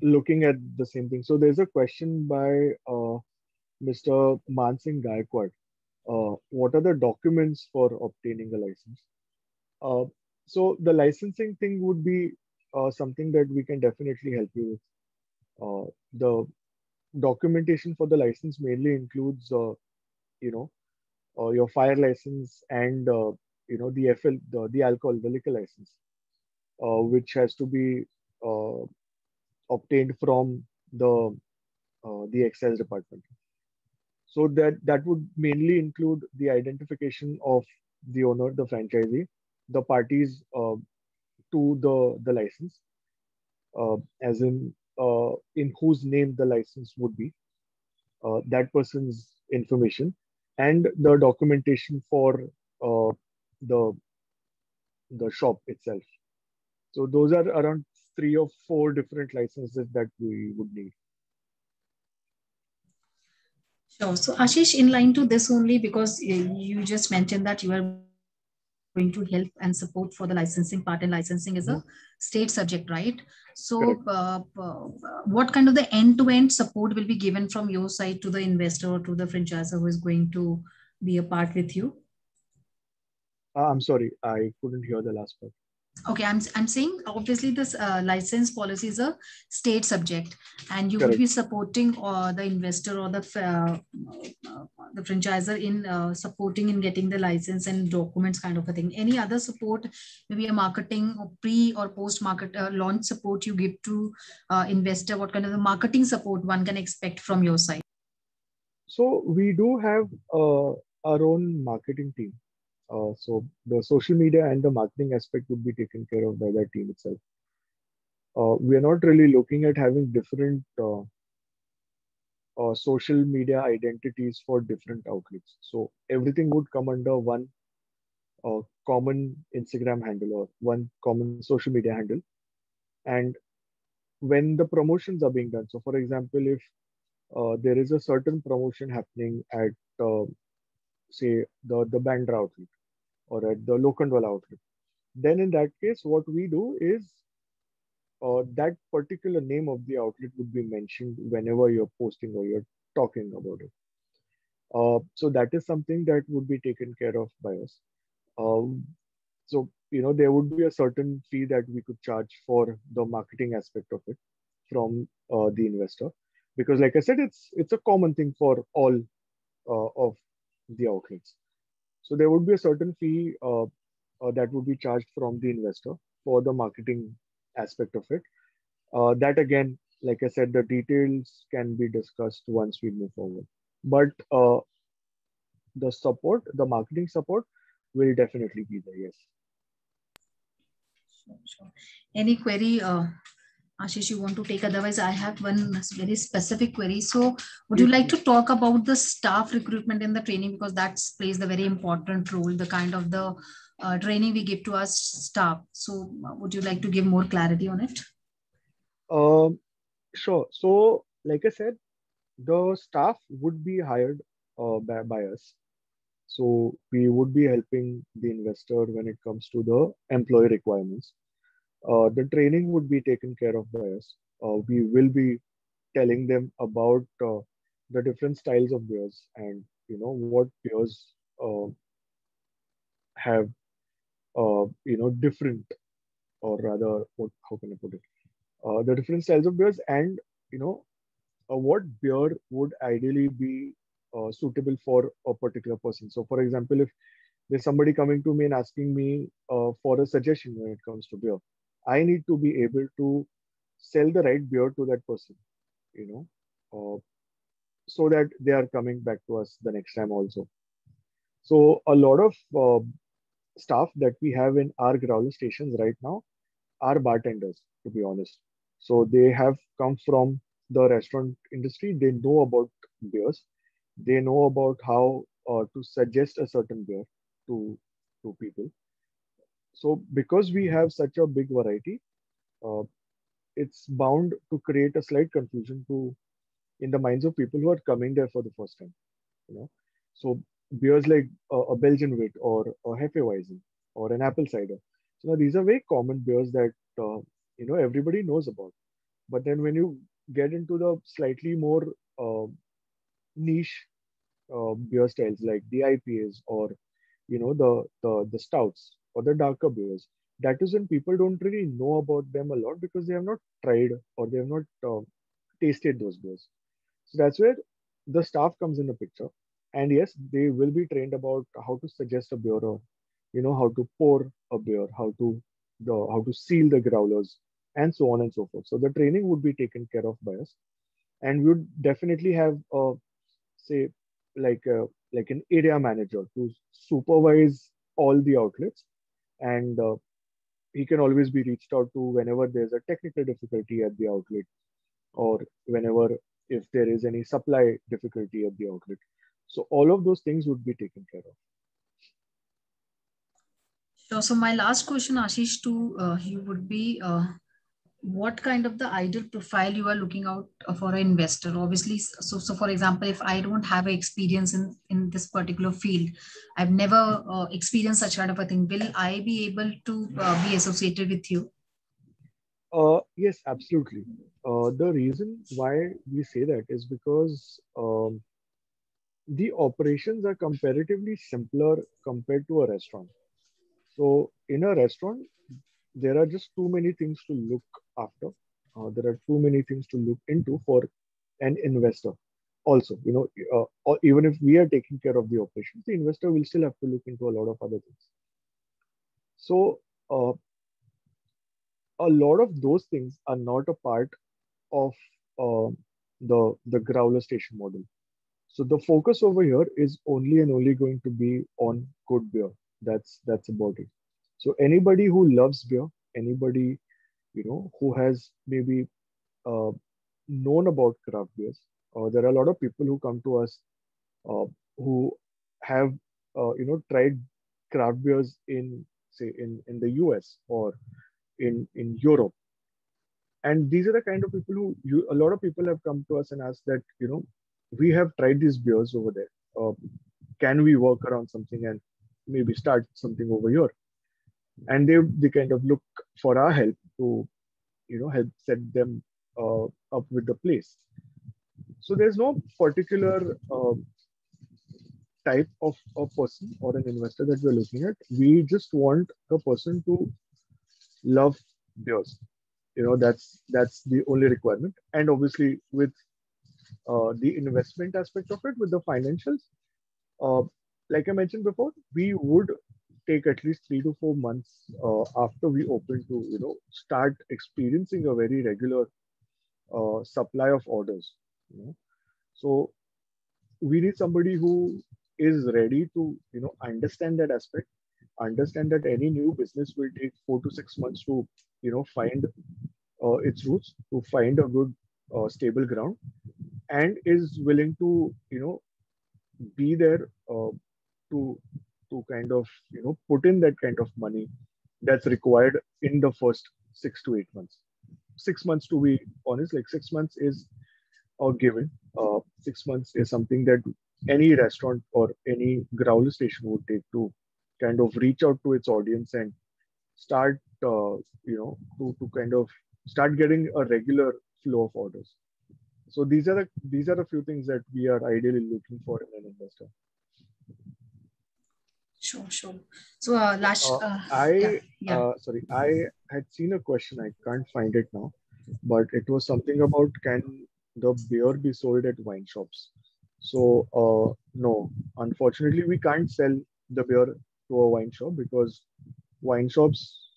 [SPEAKER 3] looking at the same thing. So there's a question by Mr. Mansingh Gaikwad. What are the documents for obtaining a license? So the licensing thing would be something that we can definitely help you with. The documentation for the license mainly includes, your fire license and the FL, the alcohol, the liquor license, which has to be obtained from the excise department. So that would mainly include the identification of the owner, the franchisee, the parties to the license, as in whose name the license would be, that person's information, and the documentation for the shop itself. So those are around 3 or 4 different licenses that we would need.
[SPEAKER 2] Sure. So Ashish, in line to this only, because you just mentioned that you are going to help and support for the licensing part, and licensing is a state subject, right? So what kind of the end-to-end support will be given from your side to the investor or to the franchisor who is going to be a part with you?
[SPEAKER 3] I'm sorry, I couldn't hear the last part.
[SPEAKER 2] Okay, I'm saying obviously this license policy is a state subject, and you would
[SPEAKER 3] Correct.
[SPEAKER 2] be supporting the investor or the franchisor in supporting in getting the license and documents kind of a thing. Any other support, maybe a marketing or pre or post market launch support you give to investor? What kind of the marketing support one can expect from your side?
[SPEAKER 3] So we do have our own marketing team. So the social media and the marketing aspect would be taken care of by that team itself. We are not really looking at having different social media identities for different outlets. So everything would come under one common Instagram handle or one common social media handle. And when the promotions are being done, so for example, if there is a certain promotion happening at say the Bandra outlet or at the Lokhandwala outlet, then in that case, what we do is that particular name of the outlet would be mentioned whenever you're posting or you're talking about it. So that is something that would be taken care of by us. So there would be a certain fee that we could charge for the marketing aspect of it from the investor, because like I said, it's a common thing for all of the outlets. So there would be a certain fee that would be charged from the investor for the marketing aspect of it. That again, like I said, the details can be discussed once we move forward. But the marketing support will definitely be there, yes.
[SPEAKER 2] Sure. Any query, Ashish, you want to take? Otherwise, I have one very specific query. So, would you like to talk about the staff recruitment and the training, because that plays the very important role, the kind of the training we give to our staff. So, would you like to give more clarity on it?
[SPEAKER 3] Sure. So, like I said, the staff would be hired by us. So we would be helping the investor when it comes to the employee requirements. The training would be taken care of by us. We will be telling them about the different styles of beers and what beers have different, or rather, how can I put it? The different styles of beers, and what beer would ideally be suitable for a particular person. So, for example, if there's somebody coming to me and asking me for a suggestion when it comes to beer, I need to be able to sell the right beer to that person, so that they are coming back to us the next time also. So, a lot of staff that we have in our growler stations right now are bartenders, to be honest. So they have come from the restaurant industry. They know about beers. They know about how to suggest a certain beer to people. So because we have such a big variety, uh, it's bound to create a slight confusion in the minds of people who are coming there for the first time. You know, so beers like a Belgian wit or a Hefeweizen or an apple cider. So now these are very common beers that everybody knows about. But then when you get into the slightly more niche beer styles like the IPAs or the stouts or the darker beers, that is when people don't really know about them a lot because they have not tried or they have not tasted those beers. So that's where the staff comes in the picture. And yes, they will be trained about how to suggest a beer or how to pour a beer, how to seal the growlers, and so on and so forth. So the training would be taken care of by us, and we would definitely have say like an area manager to supervise all the outlets, and he can always be reached out to whenever there's a technical difficulty at the outlet or whenever if there is any supply difficulty at the outlet. So all of those things would be taken care of.
[SPEAKER 2] So my last question, Ashish, to you would be what kind of the ideal profile you are looking out for an investor? Obviously, so for example, if I don't have experience in this particular field, I've never experienced such kind of a thing, will I be able to be associated with you?
[SPEAKER 3] Yes, absolutely. The reason why we say that is because the operations are comparatively simpler compared to a restaurant. So in a restaurant, there are just too many things to look after. There are too many things to look into for an investor. Also, or even if we are taking care of the operations, the investor will still have to look into a lot of other things. So a lot of those things are not a part of the growler station model. So the focus over here is only and only going to be on good beer. That's about it. So anybody who loves beer, anybody who has maybe known about craft beers. There are a lot of people who come to us who have tried craft beers in, say, in the US or in Europe. And these are the kind of people who a lot of people have come to us and asked that, we have tried these beers over there. Can we work around something and maybe start something over here? And they kind of look for our help to, help set them up with the place. So there's no particular type of a person or an investor that we're looking at. We just want a person to love beers. That's the only requirement. And obviously with the investment aspect of it, with the financials, like I mentioned before, we would take at least 3 to 4 months after we open to start experiencing a very regular supply of orders. So we need somebody who is ready to understand that aspect, understand that any new business will take 4 to 6 months to find its roots, to find a good stable ground, and is willing to be there to kind of put in that kind of money that's required in the first 6 to 8 months. 6 months, to be honest, like 6 months is a given. 6 months is something that any restaurant or any growler station would take to kind of reach out to its audience and start to kind of start getting a regular flow of orders. So these are a few things that we are ideally looking for in an investor.
[SPEAKER 2] Sure. So
[SPEAKER 3] I had seen a question. I can't find it now, but it was something about, can the beer be sold at wine shops? So no, unfortunately, we can't sell the beer to a wine shop because wine shops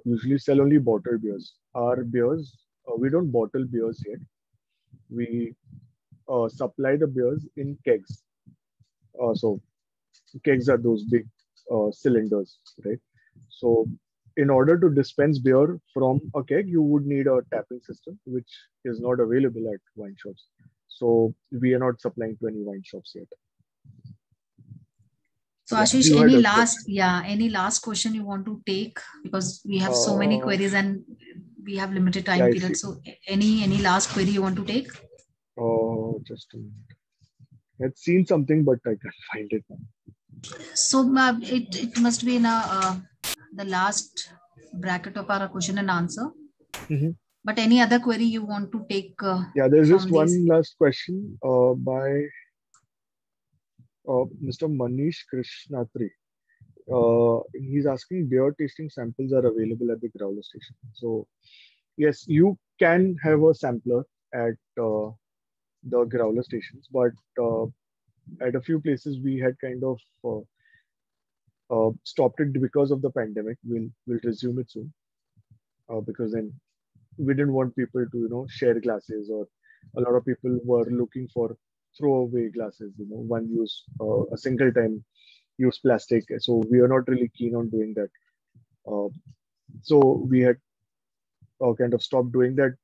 [SPEAKER 3] usually sell only bottled beers. Our beers, we don't bottle beers yet. We supply the beers in kegs. So kegs are those big cylinders, right? So in order to dispense beer from a keg, you would need a tapping system, which is not available at wine shops. So we are not supplying to any wine shops yet.
[SPEAKER 2] So Ashish, any last question you want to take? Because we have so many queries and we have limited time period. So any last query you want to take?
[SPEAKER 3] Just a minute. I've seen something, but I can't find it now.
[SPEAKER 2] So it must be in the last bracket of our question and answer.
[SPEAKER 3] Mm-hmm.
[SPEAKER 2] But any other query you want to take?
[SPEAKER 3] There's just one last question by Mr. Manish Krishnatri. He's asking, beer tasting samples are available at the growler station. So yes, you can have a sampler at the growler stations, but at a few places we had kind of stopped it because of the pandemic. We'll resume it soon because then we didn't want people to share glasses, or a lot of people were looking for throwaway glasses, one use, a single time use plastic. So we are not really keen on doing that. So we had kind of stopped doing that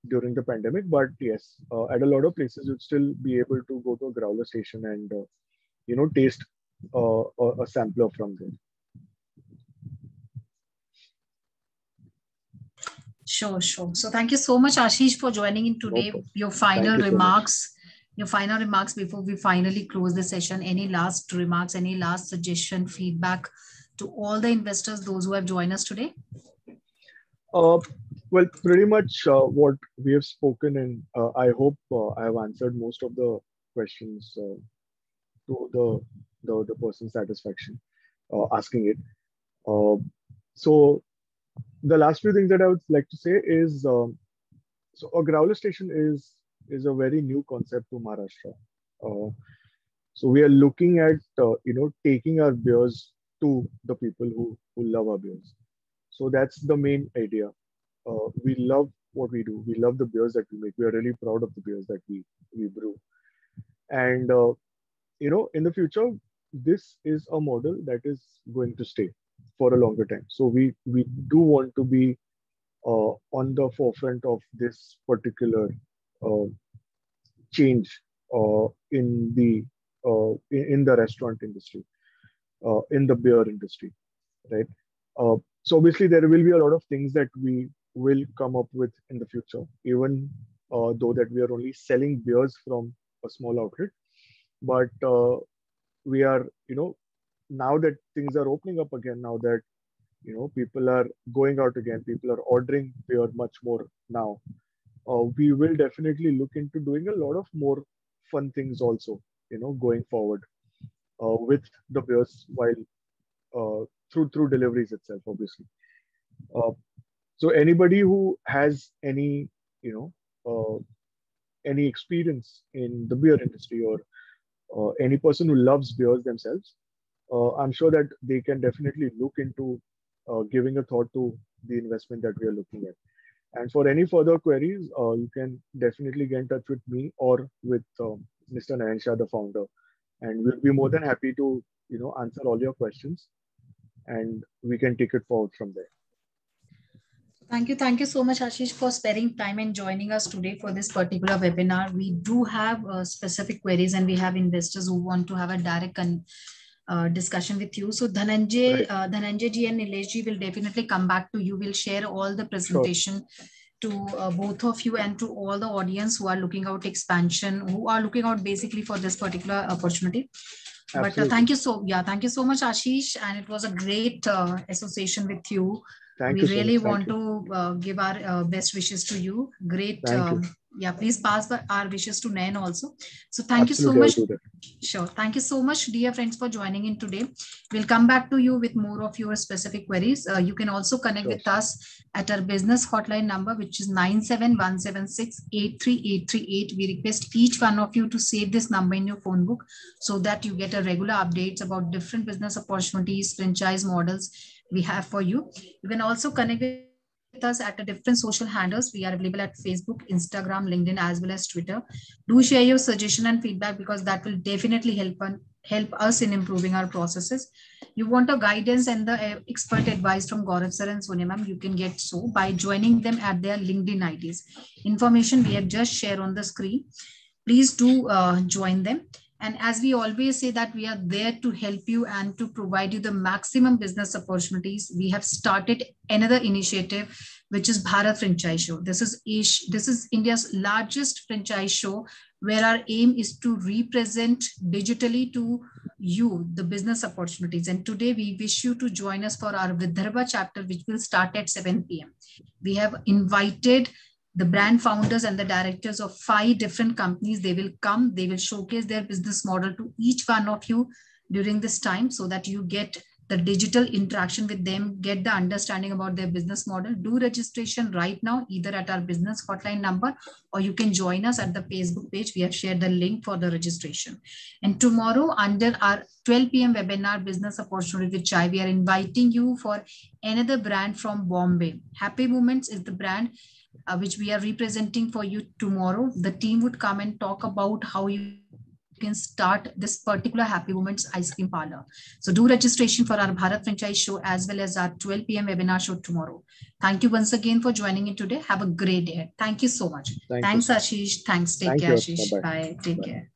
[SPEAKER 3] during the pandemic. But yes, at a lot of places you'd still be able to go to a growler station and taste a sampler from there.
[SPEAKER 2] Sure. So thank you so much, Ashish, for joining in today. No, your final remarks. Your final remarks before we finally close the session. Any last remarks, any last suggestion, feedback to all the investors, those who have joined us today?
[SPEAKER 3] Well, pretty much what we have spoken, and I hope I have answered most of the questions to the person's satisfaction asking it. So the last few things that I would like to say is, so a growler station is a very new concept to Maharashtra. Uh, so we are looking at taking our beers to the people who love our beers. So that's the main idea. We love what we do. We love the beers that we make. We are really proud of the beers that we brew. And in the future, this is a model that is going to stay for a longer time. So we do want to be on the forefront of this particular uh, change in the restaurant industry, in the beer industry, right? So obviously there will be a lot of things that we will come up with in the future, even though that we are only selling beers from a small outlet. But we are, now that things are opening up again, now that people are going out again, people are ordering beer much more now. We will definitely look into doing a lot of more fun things also, going forward with the beers while through deliveries itself, obviously. Uh, so anybody who has you know, uh, any experience in the beer industry, or any person who loves beers themselves, I'm sure that they can definitely look into giving a thought to the investment that we are looking at. And for any further queries, you can definitely get in touch with me or with Mr. Nayan Shah, the founder, and we'll be more than happy to answer all your questions, and we can take it forward from there.
[SPEAKER 2] Thank you so much, Ashish, for sparing time and joining us today for this particular webinar. We do have specific queries, and we have investors who want to have a direct discussion with you. So
[SPEAKER 3] Right.
[SPEAKER 2] Dhananjay ji and Nilesh ji will definitely come back to you. We'll share all the presentation to both of you and to all the audience who are looking out expansion, who are looking out basically for this particular opportunity. But thank you so much, Ashish, and it was a great association with you.
[SPEAKER 3] Thank
[SPEAKER 2] We
[SPEAKER 3] you so
[SPEAKER 2] really
[SPEAKER 3] much.
[SPEAKER 2] want to give our best wishes to you. Great.
[SPEAKER 3] Thank you.
[SPEAKER 2] Yeah, please pass our wishes to Nayan also. So thank
[SPEAKER 3] Absolutely,
[SPEAKER 2] you so much.
[SPEAKER 3] I'll do that.
[SPEAKER 2] Sure. Thank you so much, dear friends, for joining in today. We'll come back to you with more of your specific queries. You can also connect with us at our business hotline number, which is 97176-83838. We request each one of you to save this number in your phone book so that you get a regular updates about different business opportunities, franchise models we have for you. You can also connect with us at a different social handles. We are available at Facebook, Instagram, LinkedIn, as well as Twitter. Do share your suggestion and feedback, because that will definitely help us in improving our processes. You want a guidance and the expert advice from Gaurav sir and Sonia ma'am, you can get so by joining them at their LinkedIn IDs. Information we have just shared on the screen. Please do join them. And as we always say that we are there to help you and to provide you the maximum business opportunities, we have started another initiative, which is Bharat Franchise Show. This is India's largest franchise show, where our aim is to represent digitally to you the business opportunities. And today we wish you to join us for our Vidarbha chapter, which will start at 7 p.m. We have invited the brand founders and the directors of 5 different companies. They will come, they will showcase their business model to each one of you during this time, so that you get the digital interaction with them, get the understanding about their business model. Do registration right now, either at our business hotline number, or you can join us at the Facebook page. We have shared the link for the registration. And tomorrow, under our 12 p.m. webinar, Business Opportunity with Chai, we are inviting you for another brand from Bombay. Happy Moments is the brand which we are representing for you tomorrow. The team would come and talk about how you can start this particular Happy Moments ice cream parlor. So do registration for our Bharat Franchise Show as well as our 12 p.m. webinar show tomorrow. Thank you once again for joining in today. Have a great day. Thank you so much. Thanks, Ashish. Thanks. Take care, Ashish. Bye. Take care.